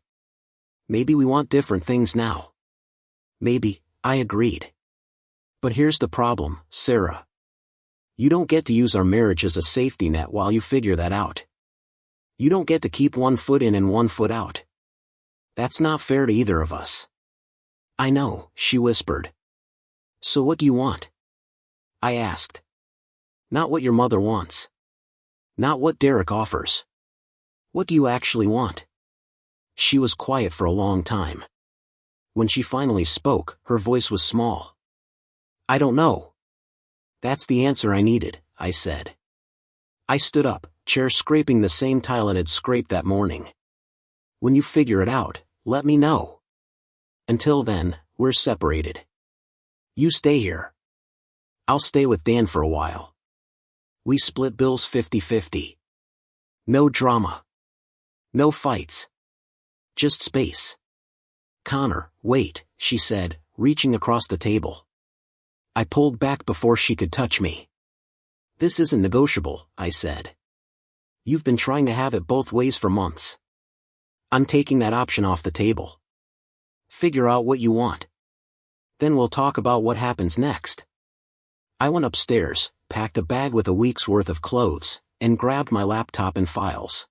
Maybe we want different things now." "Maybe," I agreed. "But here's the problem, Sarah. You don't get to use our marriage as a safety net while you figure that out. You don't get to keep one foot in and one foot out. That's not fair to either of us." "I know," she whispered. "So what do you want?" I asked. "Not what your mother wants. Not what Derek offers. What do you actually want?" She was quiet for a long time. When she finally spoke, her voice was small. "I don't know." "That's the answer I needed," I said. I stood up, chair scraping the same tile it had scraped that morning. "When you figure it out, let me know. Until then, we're separated. You stay here. I'll stay with Dan for a while. We split bills 50-50. No drama. No fights. Just space." "Connor, wait," she said, reaching across the table. I pulled back before she could touch me. "This isn't negotiable," I said. "You've been trying to have it both ways for months. I'm taking that option off the table. Figure out what you want. Then we'll talk about what happens next." I went upstairs, packed a bag with a week's worth of clothes, and grabbed my laptop and files.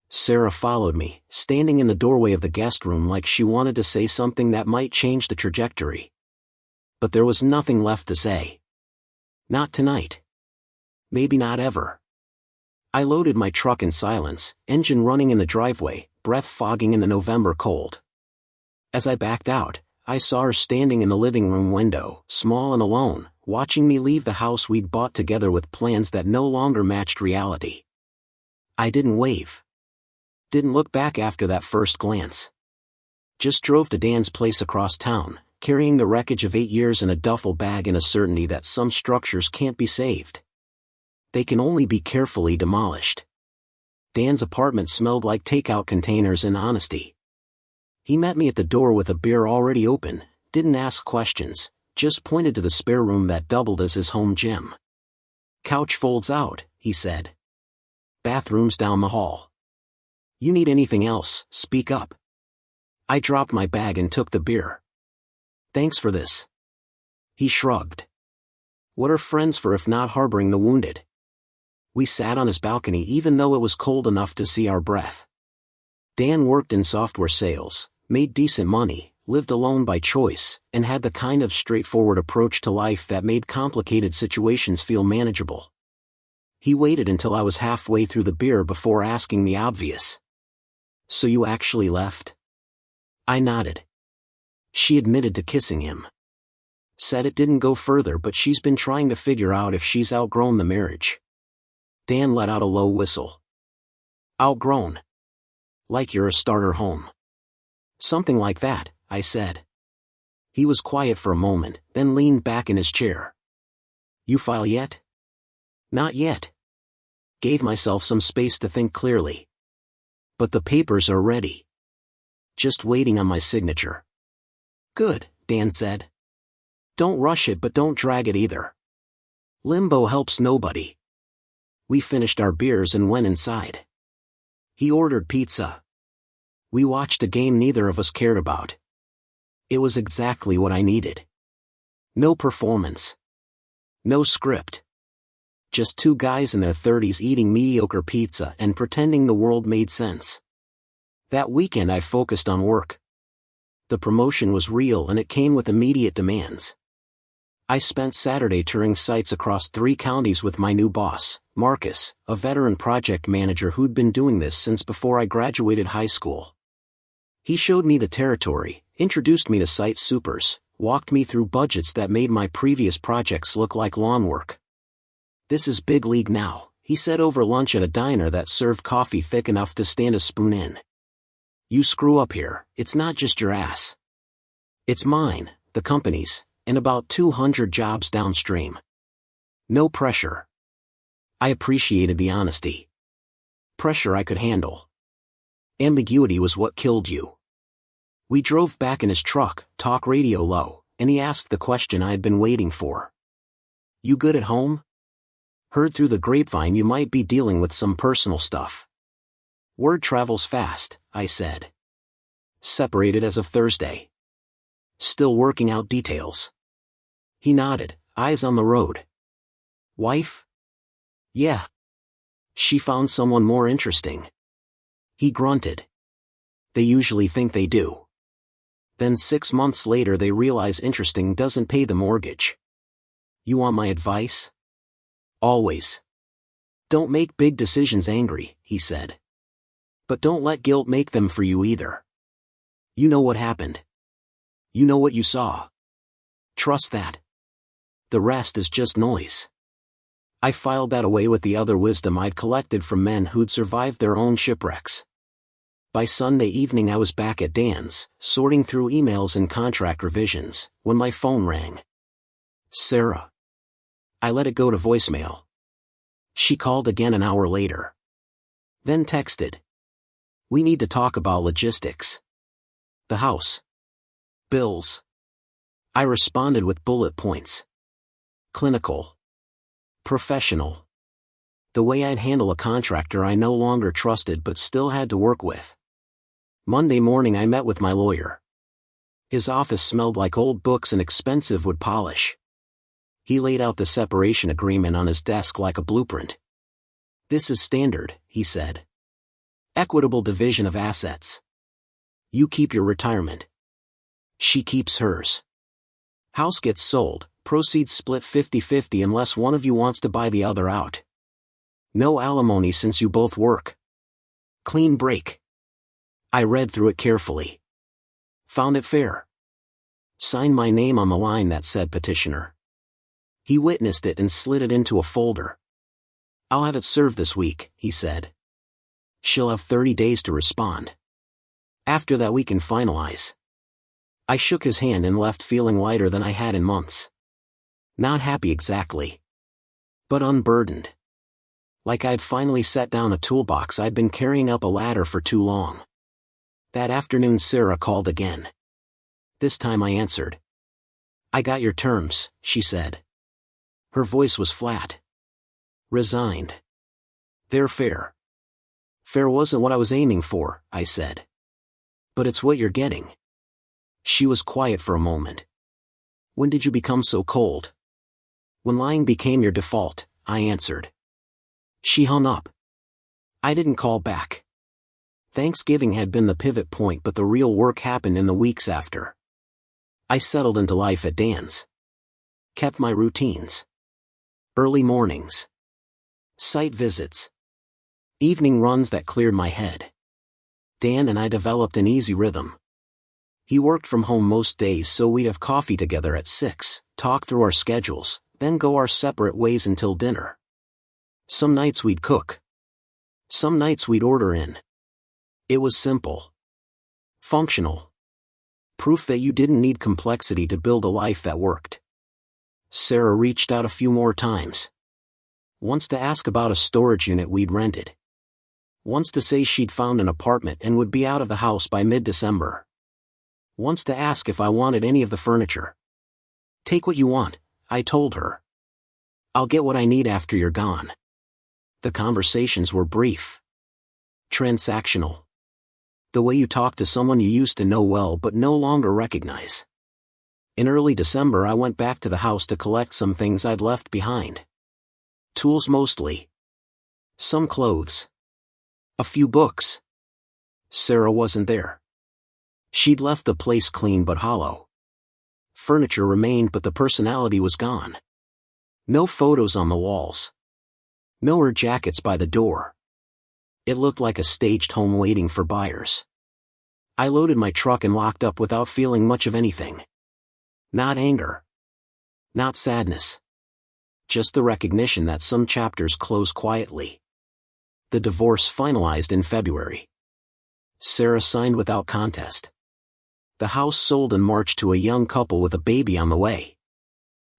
Sarah followed me, standing in the doorway of the guest room like she wanted to say something that might change the trajectory. But there was nothing left to say. Not tonight. Maybe not ever. I loaded my truck in silence, engine running in the driveway, breath fogging in the November cold. As I backed out, I saw her standing in the living room window, small and alone, watching me leave the house we'd bought together with plans that no longer matched reality. I didn't wave. Didn't look back after that first glance. Just drove to Dan's place across town, carrying the wreckage of 8 years in a duffel bag and a certainty that some structures can't be saved. They can only be carefully demolished. Dan's apartment smelled like takeout containers and honesty. He met me at the door with a beer already open, didn't ask questions, just pointed to the spare room that doubled as his home gym. "Couch folds out," he said. "Bathroom's down the hall. You need anything else, speak up." I dropped my bag and took the beer. "Thanks for this." He shrugged. "What are friends for if not harboring the wounded?" We sat on his balcony even though it was cold enough to see our breath. Dan worked in software sales, made decent money, lived alone by choice, and had the kind of straightforward approach to life that made complicated situations feel manageable. He waited until I was halfway through the beer before asking the obvious. So you actually left? I nodded. She admitted to kissing him. Said it didn't go further, but she's been trying to figure out if she's outgrown the marriage. Dan let out a low whistle. Outgrown? Like you're a starter home. Something like that, I said. He was quiet for a moment, then leaned back in his chair. You file yet? Not yet. Gave myself some space to think clearly. But the papers are ready. Just waiting on my signature. Good, Dan said. Don't rush it, but don't drag it either. Limbo helps nobody. We finished our beers and went inside. He ordered pizza. We watched a game neither of us cared about. It was exactly what I needed. No performance. No script. Just two guys in their 30s eating mediocre pizza and pretending the world made sense. That weekend I focused on work. The promotion was real and it came with immediate demands. I spent Saturday touring sites across 3 counties with my new boss, Marcus, a veteran project manager who'd been doing this since before I graduated high school. He showed me the territory, introduced me to site supers, walked me through budgets that made my previous projects look like lawn work. This is big league now, he said over lunch at a diner that served coffee thick enough to stand a spoon in. You screw up here, it's not just your ass. It's mine, the company's, and about 200 jobs downstream. No pressure. I appreciated the honesty. Pressure I could handle. Ambiguity was what killed you. We drove back in his truck, talk radio low, and he asked the question I had been waiting for. You good at home? Heard through the grapevine you might be dealing with some personal stuff. Word travels fast, I said. Separated as of Thursday. Still working out details. He nodded, eyes on the road. Wife? Yeah. She found someone more interesting. He grunted. They usually think they do. Then 6 months later they realize interesting doesn't pay the mortgage. You want my advice? Always. Don't make big decisions angry, he said. But don't let guilt make them for you either. You know what happened. You know what you saw. Trust that. The rest is just noise. I filed that away with the other wisdom I'd collected from men who'd survived their own shipwrecks. By Sunday evening I was back at Dan's, sorting through emails and contract revisions, when my phone rang. Sarah. I let it go to voicemail. She called again an hour later. Then texted. We need to talk about logistics. The house. Bills. I responded with bullet points. Clinical. Professional. The way I'd handle a contractor I no longer trusted but still had to work with. Monday morning I met with my lawyer. His office smelled like old books and expensive wood polish. He laid out the separation agreement on his desk like a blueprint. This is standard, he said. Equitable division of assets. You keep your retirement. She keeps hers. House gets sold, proceeds split 50-50 unless one of you wants to buy the other out. No alimony since you both work. Clean break. I read through it carefully. Found it fair. Signed my name on the line that said petitioner. He witnessed it and slid it into a folder. I'll have it served this week, he said. She'll have 30 days to respond. After that we can finalize. I shook his hand and left feeling lighter than I had in months. Not happy exactly. But unburdened. Like I'd finally set down a toolbox I'd been carrying up a ladder for too long. That afternoon Sarah called again. This time I answered. I got your terms, she said. Her voice was flat. Resigned. They're fair. Fair wasn't what I was aiming for, I said. But it's what you're getting. She was quiet for a moment. When did you become so cold? When lying became your default, I answered. She hung up. I didn't call back. Thanksgiving had been the pivot point, but the real work happened in the weeks after. I settled into life at Dan's. Kept my routines. Early mornings. Site visits. Evening runs that cleared my head. Dan and I developed an easy rhythm. He worked from home most days, so we'd have coffee together at 6, talk through our schedules, then go our separate ways until dinner. Some nights we'd cook. Some nights we'd order in. It was simple. Functional. Proof that you didn't need complexity to build a life that worked. Sarah reached out a few more times. Once to ask about a storage unit we'd rented. Once to say she'd found an apartment and would be out of the house by mid-December. Once to ask if I wanted any of the furniture. Take what you want, I told her. I'll get what I need after you're gone. The conversations were brief. Transactional. The way you talk to someone you used to know well but no longer recognize. In early December I went back to the house to collect some things I'd left behind. Tools mostly. Some clothes. A few books. Sarah wasn't there. She'd left the place clean but hollow. Furniture remained but the personality was gone. No photos on the walls. No her jackets by the door. It looked like a staged home waiting for buyers. I loaded my truck and locked up without feeling much of anything. Not anger. Not sadness. Just the recognition that some chapters close quietly. The divorce finalized in February. Sarah signed without contest. The house sold in March to a young couple with a baby on the way.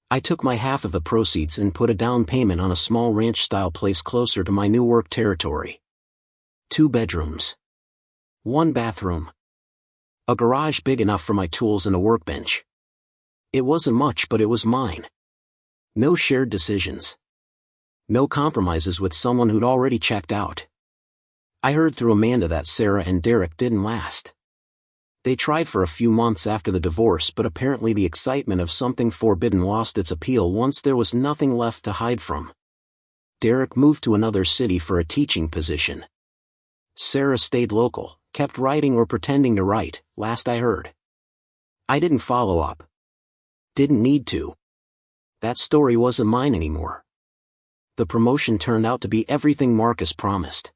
I took my half of the proceeds and put a down payment on a small ranch-style place closer to my new work territory. 2 bedrooms. 1 bathroom. A garage big enough for my tools and a workbench. It wasn't much, but it was mine. No shared decisions. No compromises with someone who'd already checked out. I heard through Amanda that Sarah and Derek didn't last. They tried for a few months after the divorce, but apparently the excitement of something forbidden lost its appeal once there was nothing left to hide from. Derek moved to another city for a teaching position. Sarah stayed local, kept writing or pretending to write, last I heard. I didn't follow up. Didn't need to. That story wasn't mine anymore. The promotion turned out to be everything Marcus promised.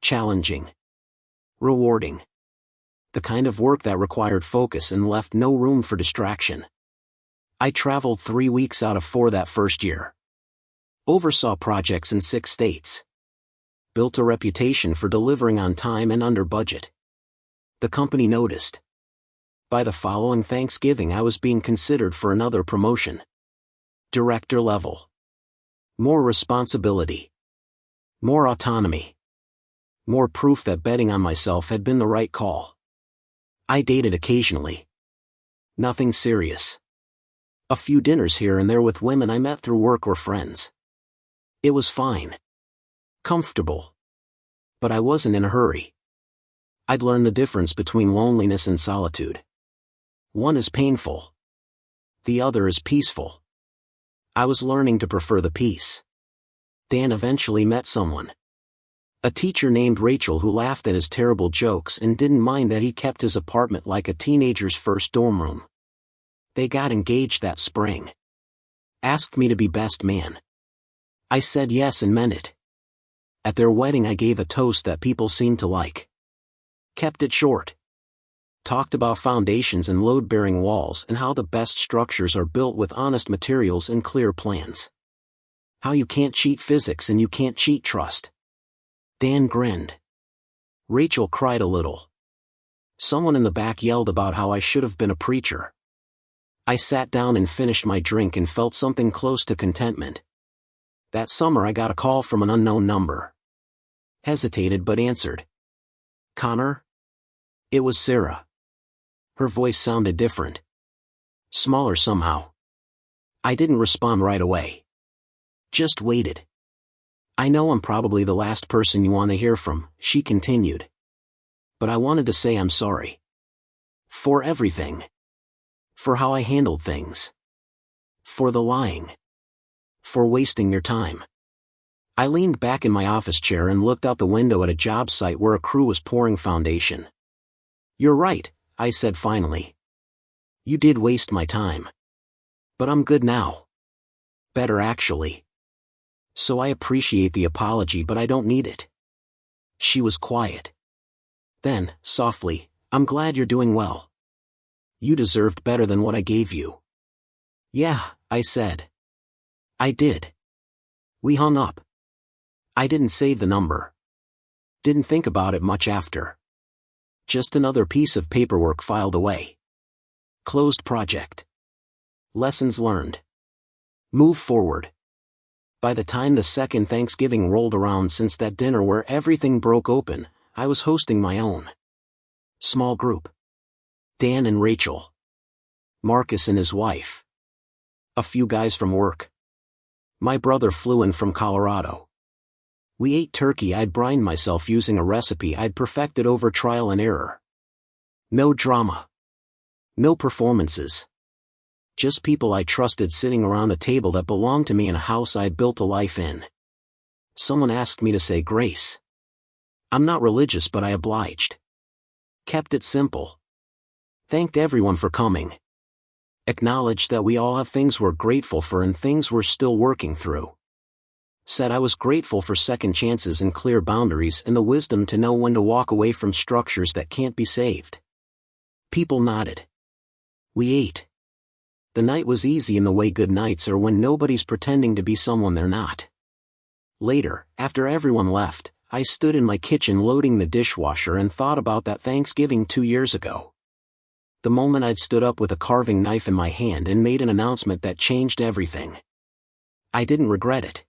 Challenging. Rewarding. The kind of work that required focus and left no room for distraction. I traveled 3 weeks out of 4 that first year. Oversaw projects in 6 states. Built a reputation for delivering on time and under budget. The company noticed. By the following Thanksgiving I was being considered for another promotion. Director level. More responsibility. More autonomy. More proof that betting on myself had been the right call. I dated occasionally. Nothing serious. A few dinners here and there with women I met through work or friends. It was fine. Comfortable. But I wasn't in a hurry. I'd learned the difference between loneliness and solitude. One is painful. The other is peaceful. I was learning to prefer the peace. Dan eventually met someone. A teacher named Rachel who laughed at his terrible jokes and didn't mind that he kept his apartment like a teenager's first dorm room. They got engaged that spring. Asked me to be best man. I said yes and meant it. At their wedding I gave a toast that people seemed to like. Kept it short. Talked about foundations and load-bearing walls and how the best structures are built with honest materials and clear plans. How you can't cheat physics and you can't cheat trust. Dan grinned. Rachel cried a little. Someone in the back yelled about how I should have been a preacher. I sat down and finished my drink and felt something close to contentment. That summer I got a call from an unknown number. Hesitated but answered. Connor? It was Sarah. Her voice sounded different. Smaller somehow. I didn't respond right away. Just waited. I know I'm probably the last person you want to hear from, she continued. But I wanted to say I'm sorry. For everything. For how I handled things. For the lying. For wasting your time. I leaned back in my office chair and looked out the window at a job site where a crew was pouring foundation. You're right, I said finally. You did waste my time. But I'm good now. Better actually. So I appreciate the apology, but I don't need it. She was quiet. Then, softly, I'm glad you're doing well. You deserved better than what I gave you. Yeah, I said. I did. We hung up. I didn't save the number. Didn't think about it much after. Just another piece of paperwork filed away. Closed project. Lessons learned. Move forward. By the time the second Thanksgiving rolled around since that dinner where everything broke open, I was hosting my own small group. Dan and Rachel. Marcus and his wife. A few guys from work. My brother flew in from Colorado. We ate turkey I'd brined myself using a recipe I'd perfected over trial and error. No drama. No performances. Just people I trusted sitting around a table that belonged to me in a house I'd built a life in. Someone asked me to say grace. I'm not religious, but I obliged. Kept it simple. Thanked everyone for coming. Acknowledged that we all have things we're grateful for and things we're still working through. Said I was grateful for second chances and clear boundaries and the wisdom to know when to walk away from structures that can't be saved. People nodded. We ate. The night was easy in the way good nights are when nobody's pretending to be someone they're not. Later, after everyone left, I stood in my kitchen loading the dishwasher and thought about that Thanksgiving 2 years ago. The moment I'd stood up with a carving knife in my hand and made an announcement that changed everything. I didn't regret it.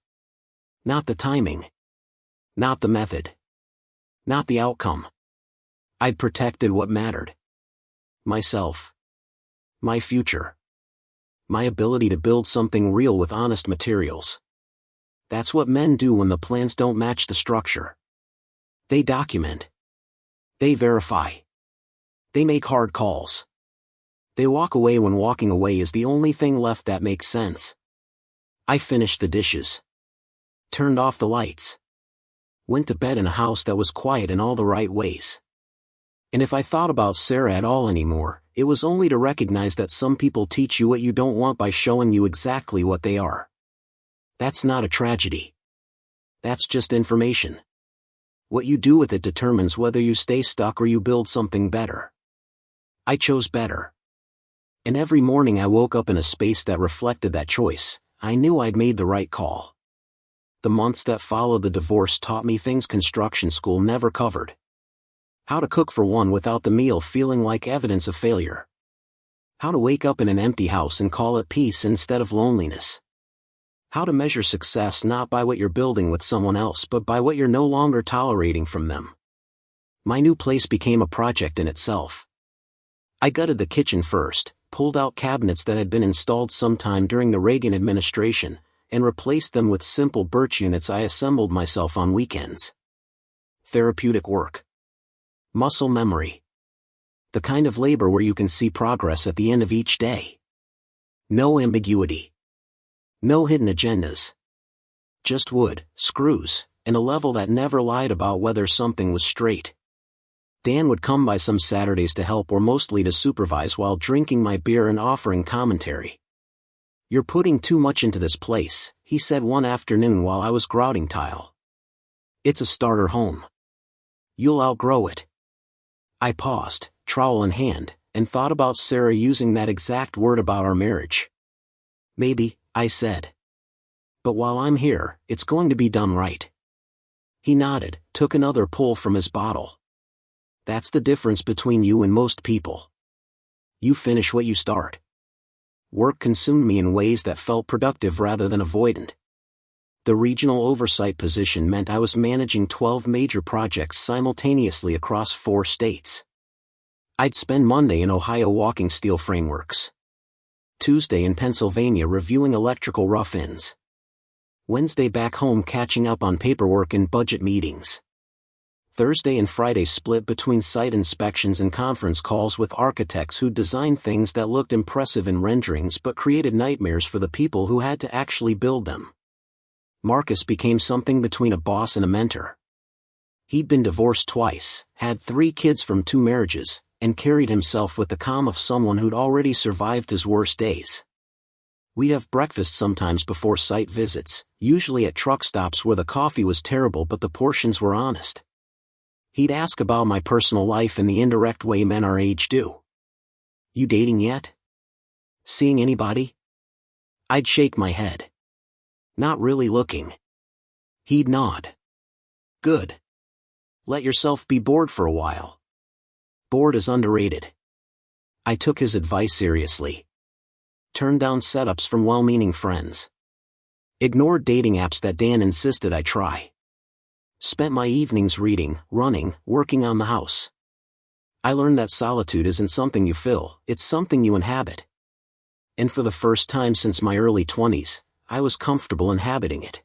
Not the timing. Not the method. Not the outcome. I'd protected what mattered. Myself. My future. My ability to build something real with honest materials. That's what men do when the plans don't match the structure. They document. They verify. They make hard calls. They walk away when walking away is the only thing left that makes sense. I finished the dishes. Turned off the lights. Went to bed in a house that was quiet in all the right ways. And if I thought about Sarah at all anymore, it was only to recognize that some people teach you what you don't want by showing you exactly what they are. That's not a tragedy. That's just information. What you do with it determines whether you stay stuck or you build something better. I chose better. And every morning I woke up in a space that reflected that choice. I knew I'd made the right call. The months that followed the divorce taught me things construction school never covered. How to cook for one without the meal feeling like evidence of failure. How to wake up in an empty house and call it peace instead of loneliness. How to measure success not by what you're building with someone else but by what you're no longer tolerating from them. My new place became a project in itself. I gutted the kitchen first, pulled out cabinets that had been installed sometime during the Reagan administration, and replaced them with simple birch units I assembled myself on weekends. Therapeutic work. Muscle memory. The kind of labor where you can see progress at the end of each day. No ambiguity. No hidden agendas. Just wood, screws, and a level that never lied about whether something was straight. Dan would come by some Saturdays to help or mostly to supervise while drinking my beer and offering commentary. You're putting too much into this place, he said one afternoon while I was grouting tile. It's a starter home. You'll outgrow it. I paused, trowel in hand, and thought about Sarah using that exact word about our marriage. Maybe, I said. But while I'm here, it's going to be done right. He nodded, took another pull from his bottle. That's the difference between you and most people. You finish what you start. Work consumed me in ways that felt productive rather than avoidant. The regional oversight position meant I was managing 12 major projects simultaneously across 4 states. I'd spend Monday in Ohio walking steel frameworks. Tuesday in Pennsylvania reviewing electrical rough-ins. Wednesday back home catching up on paperwork and budget meetings. Thursday and Friday split between site inspections and conference calls with architects who designed things that looked impressive in renderings but created nightmares for the people who had to actually build them. Marcus became something between a boss and a mentor. He'd been divorced twice, had 3 kids from 2 marriages, and carried himself with the calm of someone who'd already survived his worst days. We'd have breakfast sometimes before site visits, usually at truck stops where the coffee was terrible but the portions were honest. He'd ask about my personal life in the indirect way men our age do. You dating yet? Seeing anybody? I'd shake my head. Not really looking. He'd nod. Good. Let yourself be bored for a while. Bored is underrated. I took his advice seriously. Turned down setups from well-meaning friends. Ignored dating apps that Dan insisted I try. Spent my evenings reading, running, working on the house. I learned that solitude isn't something you fill, it's something you inhabit. And for the first time since my early 20s, I was comfortable inhabiting it.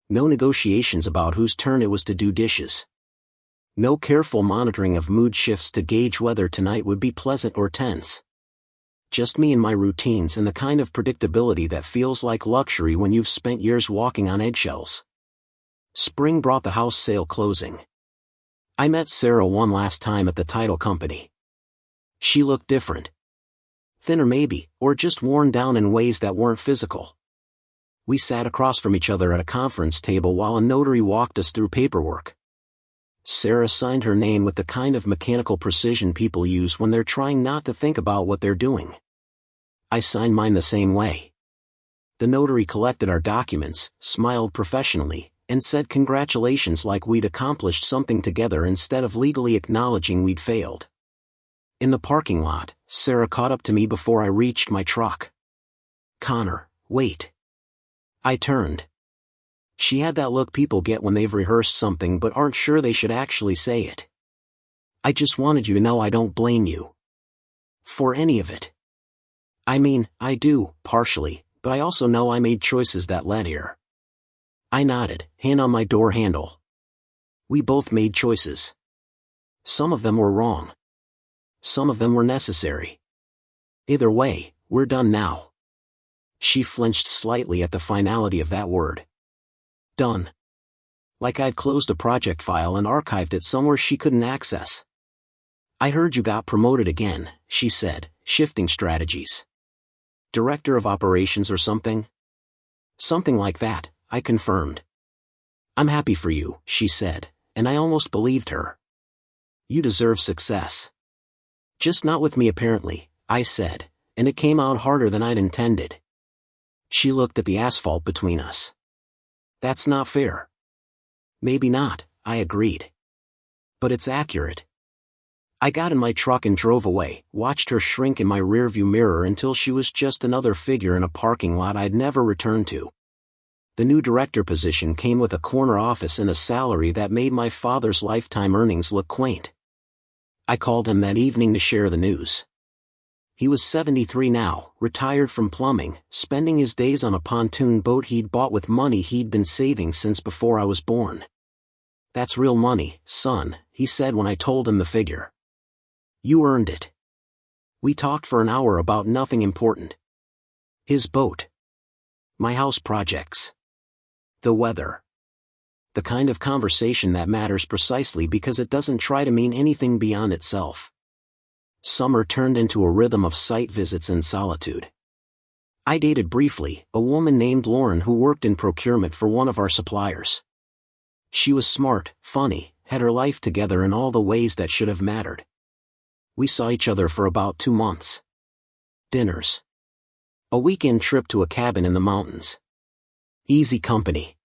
No negotiations about whose turn it was to do dishes. No careful monitoring of mood shifts to gauge whether tonight would be pleasant or tense. Just me and my routines and the kind of predictability that feels like luxury when you've spent years walking on eggshells. Spring brought the house sale closing. I met Sarah one last time at the title company. She looked different. Thinner maybe, or just worn down in ways that weren't physical. We sat across from each other at a conference table while a notary walked us through paperwork. Sarah signed her name with the kind of mechanical precision people use when they're trying not to think about what they're doing. I signed mine the same way. The notary collected our documents, smiled professionally, and said congratulations like we'd accomplished something together instead of legally acknowledging we'd failed. In the parking lot, Sarah caught up to me before I reached my truck. Connor, wait. I turned. She had that look people get when they've rehearsed something but aren't sure they should actually say it. I just wanted you to know I don't blame you. For any of it. I mean, I do, partially, but I also know I made choices that led here. I nodded, hand on my door handle. We both made choices. Some of them were wrong. Some of them were necessary. Either way, we're done now. She flinched slightly at the finality of that word. Done. Like I'd closed a project file and archived it somewhere she couldn't access. I heard you got promoted again, she said, shifting strategies. Director of operations or something? Something like that, I confirmed. I'm happy for you, she said, and I almost believed her. You deserve success. Just not with me apparently, I said, and it came out harder than I'd intended. She looked at the asphalt between us. That's not fair. Maybe not, I agreed. But it's accurate. I got in my truck and drove away, watched her shrink in my rearview mirror until she was just another figure in a parking lot I'd never return to. The new director position came with a corner office and a salary that made my father's lifetime earnings look quaint. I called him that evening to share the news. He was 73 now, retired from plumbing, spending his days on a pontoon boat he'd bought with money he'd been saving since before I was born. That's real money, son, he said when I told him the figure. You earned it. We talked for an hour about nothing important. His boat. My house projects. The weather. The kind of conversation that matters precisely because it doesn't try to mean anything beyond itself. Summer turned into a rhythm of site visits and solitude. I dated briefly a woman named Lauren who worked in procurement for one of our suppliers. She was smart, funny, had her life together in all the ways that should have mattered. We saw each other for about 2 months. Dinners. A weekend trip to a cabin in the mountains. Easy company.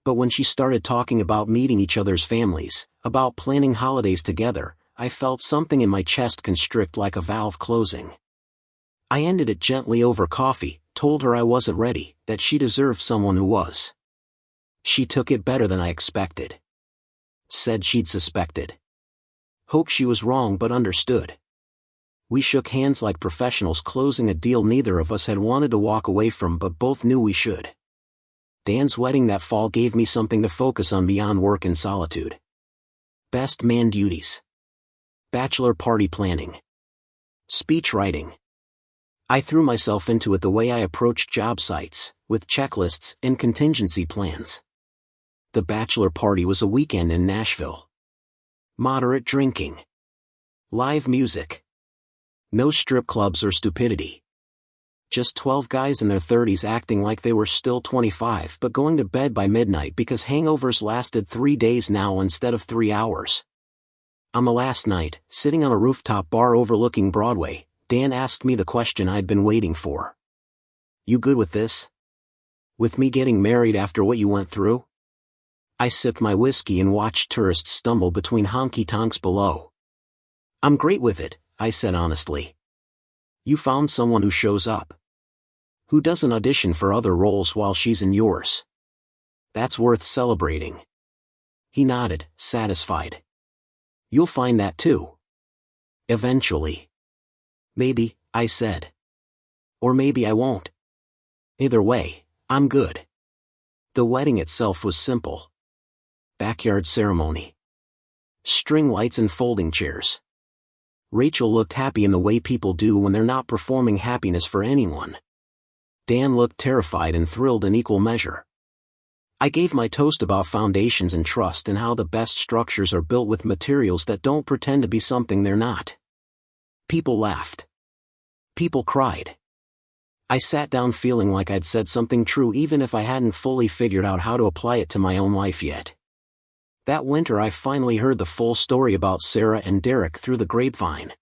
But when she started talking about meeting each other's families, about planning holidays together, I felt something in my chest constrict like a valve closing. I ended it gently over coffee, told her I wasn't ready, that she deserved someone who was. She took it better than I expected. Said she'd suspected. Hoped she was wrong but understood. We shook hands like professionals closing a deal neither of us had wanted to walk away from but both knew we should. Dan's wedding that fall gave me something to focus on beyond work and solitude. Best man duties. Bachelor party planning. Speech writing. I threw myself into it the way I approached job sites, with checklists and contingency plans. The bachelor party was a weekend in Nashville. Moderate drinking. Live music. No strip clubs or stupidity. Just 12 guys in their 30s acting like they were still 25 but going to bed by midnight because hangovers lasted 3 days now instead of 3 hours. On the last night, sitting on a rooftop bar overlooking Broadway, Dan asked me the question I'd been waiting for. "You good with this? With me getting married after what you went through?" I sipped my whiskey and watched tourists stumble between honky-tonks below. "I'm great with it," I said honestly. "You found someone who shows up. Who doesn't audition for other roles while she's in yours. That's worth celebrating." He nodded, satisfied. "You'll find that too. Eventually." "Maybe," I said. "Or maybe I won't. Either way, I'm good." The wedding itself was simple. Backyard ceremony. String lights and folding chairs. Rachel looked happy in the way people do when they're not performing happiness for anyone. Dan looked terrified and thrilled in equal measure. I gave my toast about foundations and trust and how the best structures are built with materials that don't pretend to be something they're not. People laughed. People cried. I sat down feeling like I'd said something true even if I hadn't fully figured out how to apply it to my own life yet. That winter I finally heard the full story about Sarah and Derek through the grapevine.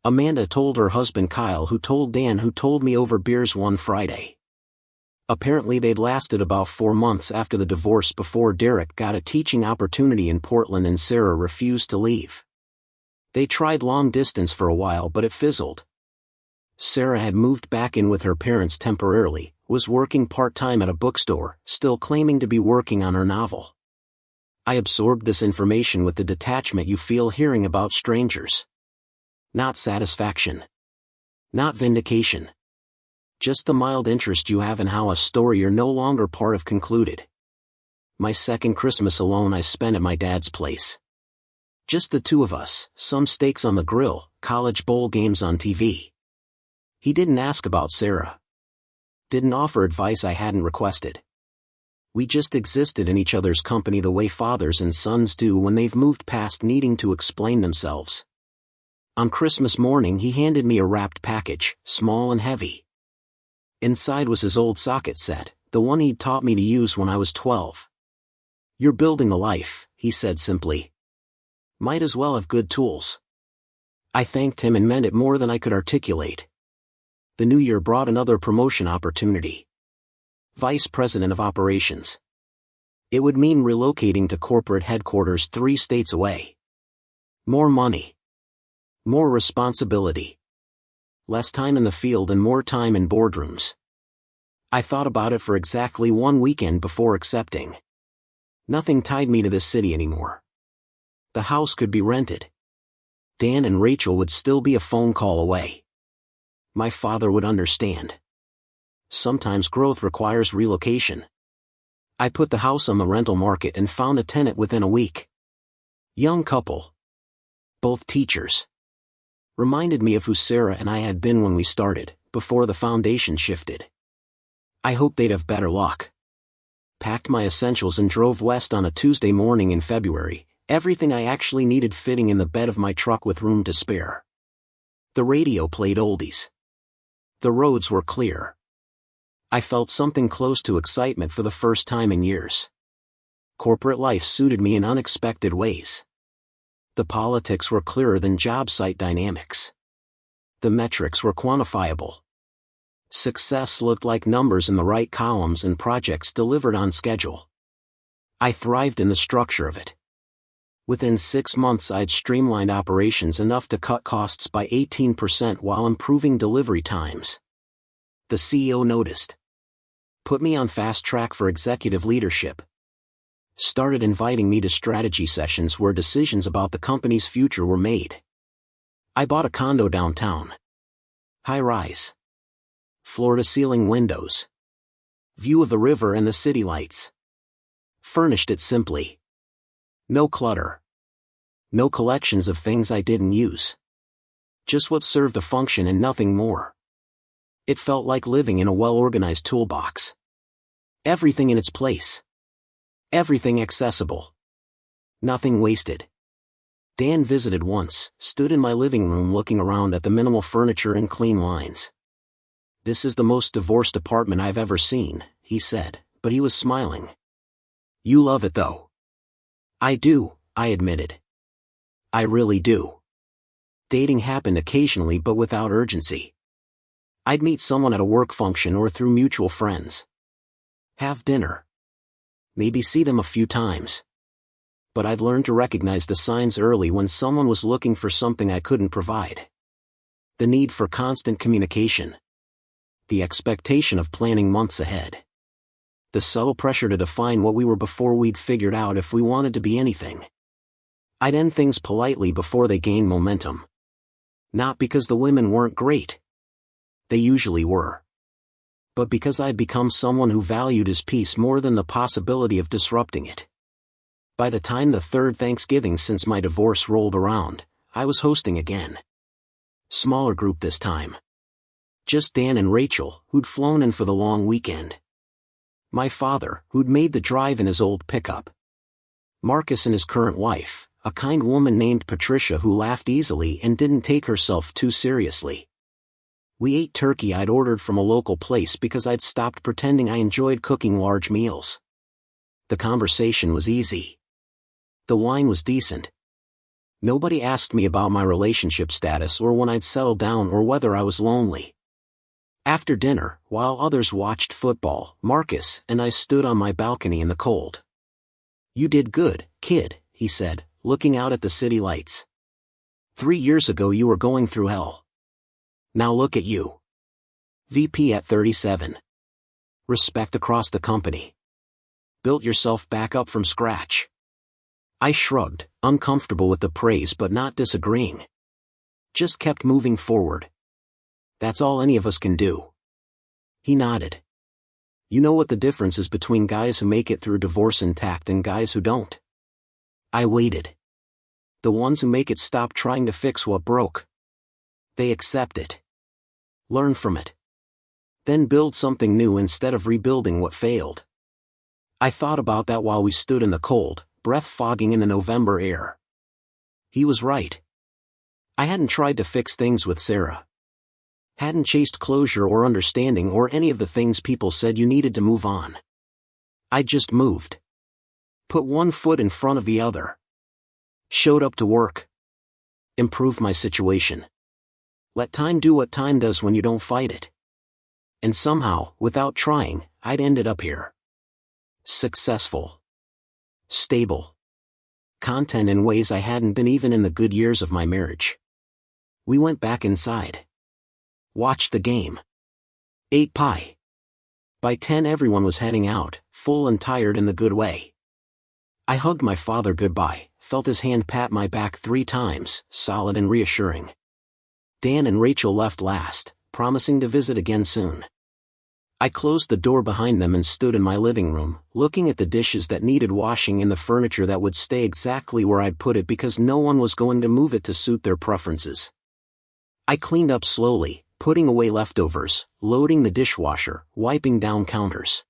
Amanda told her husband Kyle, who told Dan, who told me over beers one Friday. Apparently they'd lasted about 4 months after the divorce before Derek got a teaching opportunity in Portland and Sarah refused to leave. They tried long distance for a while but it fizzled. Sarah had moved back in with her parents temporarily, was working part-time at a bookstore, still claiming to be working on her novel. I absorbed this information with the detachment you feel hearing about strangers. Not satisfaction. Not vindication. Just the mild interest you have in how a story you're no longer part of concluded. My second Christmas alone I spent at my dad's place. Just the two of us, some steaks on the grill, college bowl games on TV. He didn't ask about Sarah. Didn't offer advice I hadn't requested. We just existed in each other's company the way fathers and sons do when they've moved past needing to explain themselves. On Christmas morning he handed me a wrapped package, small and heavy. Inside was his old socket set, the one he'd taught me to use when I was 12. "You're building a life," he said simply. "Might as well have good tools." I thanked him and meant it more than I could articulate. The new year brought another promotion opportunity. Vice President of Operations. It would mean relocating to corporate headquarters 3 states away. More money. More responsibility. Less time in the field and more time in boardrooms. I thought about it for exactly 1 weekend before accepting. Nothing tied me to this city anymore. The house could be rented. Dan and Rachel would still be a phone call away. My father would understand. Sometimes growth requires relocation. I put the house on the rental market and found a tenant within a week. Young couple. Both teachers. Reminded me of who Sarah and I had been when we started, before the foundation shifted. I hoped they'd have better luck. Packed my essentials and drove west on a Tuesday morning in February, everything I actually needed fitting in the bed of my truck with room to spare. The radio played oldies. The roads were clear. I felt something close to excitement for the first time in years. Corporate life suited me in unexpected ways. The politics were clearer than job site dynamics. The metrics were quantifiable. Success looked like numbers in the right columns and projects delivered on schedule. I thrived in the structure of it. Within 6 months I'd streamlined operations enough to cut costs by 18% while improving delivery times. The CEO noticed. Put me on fast track for executive leadership. Started inviting me to strategy sessions where decisions about the company's future were made. I bought a condo downtown. High rise. Floor-to-ceiling windows. View of the river and the city lights. Furnished it simply. No clutter. No collections of things I didn't use. Just what served a function and nothing more. It felt like living in a well-organized toolbox. Everything in its place. Everything accessible. Nothing wasted. Dan visited once, stood in my living room looking around at the minimal furniture and clean lines. "This is the most divorced apartment I've ever seen," he said, but he was smiling. "You love it though." "I do," I admitted. "I really do." Dating happened occasionally but without urgency. I'd meet someone at a work function or through mutual friends. Have dinner. Maybe see them a few times. But I'd learned to recognize the signs early when someone was looking for something I couldn't provide. The need for constant communication. The expectation of planning months ahead. The subtle pressure to define what we were before we'd figured out if we wanted to be anything. I'd end things politely before they gained momentum. Not because the women weren't great. They usually were. But because I'd become someone who valued his peace more than the possibility of disrupting it. By the time the third Thanksgiving since my divorce rolled around, I was hosting again. Smaller group this time. Just Dan and Rachel, who'd flown in for the long weekend. My father, who'd made the drive in his old pickup. Marcus and his current wife, a kind woman named Patricia who laughed easily and didn't take herself too seriously. We ate turkey I'd ordered from a local place because I'd stopped pretending I enjoyed cooking large meals. The conversation was easy. The wine was decent. Nobody asked me about my relationship status or when I'd settled down or whether I was lonely. After dinner, while others watched football, Marcus and I stood on my balcony in the cold. "You did good, kid," he said, looking out at the city lights. 3 years ago you were going through hell. Now look at you. VP at 37. Respect across the company. Built yourself back up from scratch. I shrugged, uncomfortable with the praise but not disagreeing. Just kept moving forward. That's all any of us can do. He nodded. You know what the difference is between guys who make it through divorce intact and guys who don't? I waited. The ones who make it stop trying to fix what broke. They accept it. Learn from it. Then build something new instead of rebuilding what failed. I thought about that while we stood in the cold, breath fogging in the November air. He was right. I hadn't tried to fix things with Sarah. Hadn't chased closure or understanding or any of the things people said you needed to move on. I just moved. Put one foot in front of the other. Showed up to work. Improved my situation. Let time do what time does when you don't fight it. And somehow, without trying, I'd ended up here. Successful. Stable. Content in ways I hadn't been even in the good years of my marriage. We went back inside. Watched the game. Ate pie. By 10 everyone was heading out, full and tired in the good way. I hugged my father goodbye, felt his hand pat my back 3 times, solid and reassuring. Dan and Rachel left last, promising to visit again soon. I closed the door behind them and stood in my living room, looking at the dishes that needed washing and the furniture that would stay exactly where I'd put it because no one was going to move it to suit their preferences. I cleaned up slowly, putting away leftovers, loading the dishwasher, wiping down counters.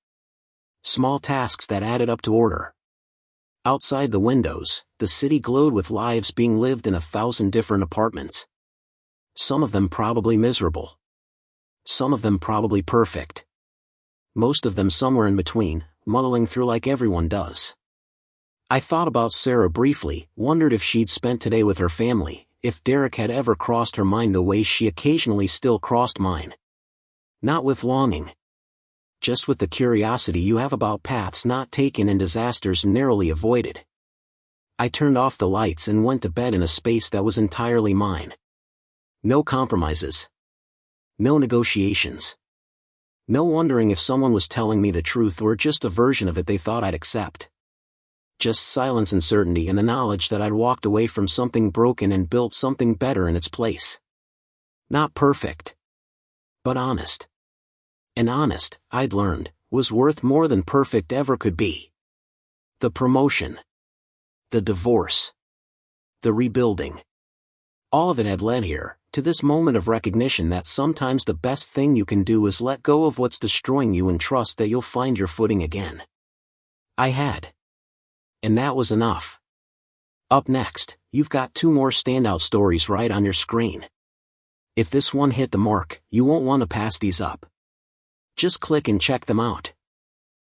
Small tasks that added up to order. Outside the windows, the city glowed with lives being lived in 1,000 different apartments. Some of them probably miserable. Some of them probably perfect. Most of them somewhere in between, muddling through like everyone does. I thought about Sarah briefly, wondered if she'd spent today with her family, if Derek had ever crossed her mind the way she occasionally still crossed mine. Not with longing. Just with the curiosity you have about paths not taken and disasters narrowly avoided. I turned off the lights and went to bed in a space that was entirely mine. No compromises. No negotiations. No wondering if someone was telling me the truth or just a version of it they thought I'd accept. Just silence and certainty and the knowledge that I'd walked away from something broken and built something better in its place. Not perfect. But honest. And honest, I'd learned, was worth more than perfect ever could be. The promotion. The divorce. The rebuilding. All of it had led here, to this moment of recognition that sometimes the best thing you can do is let go of what's destroying you and trust that you'll find your footing again. I had. And that was enough. Up next, you've got 2 more standout stories right on your screen. If this one hit the mark, you won't want to pass these up. Just click and check them out.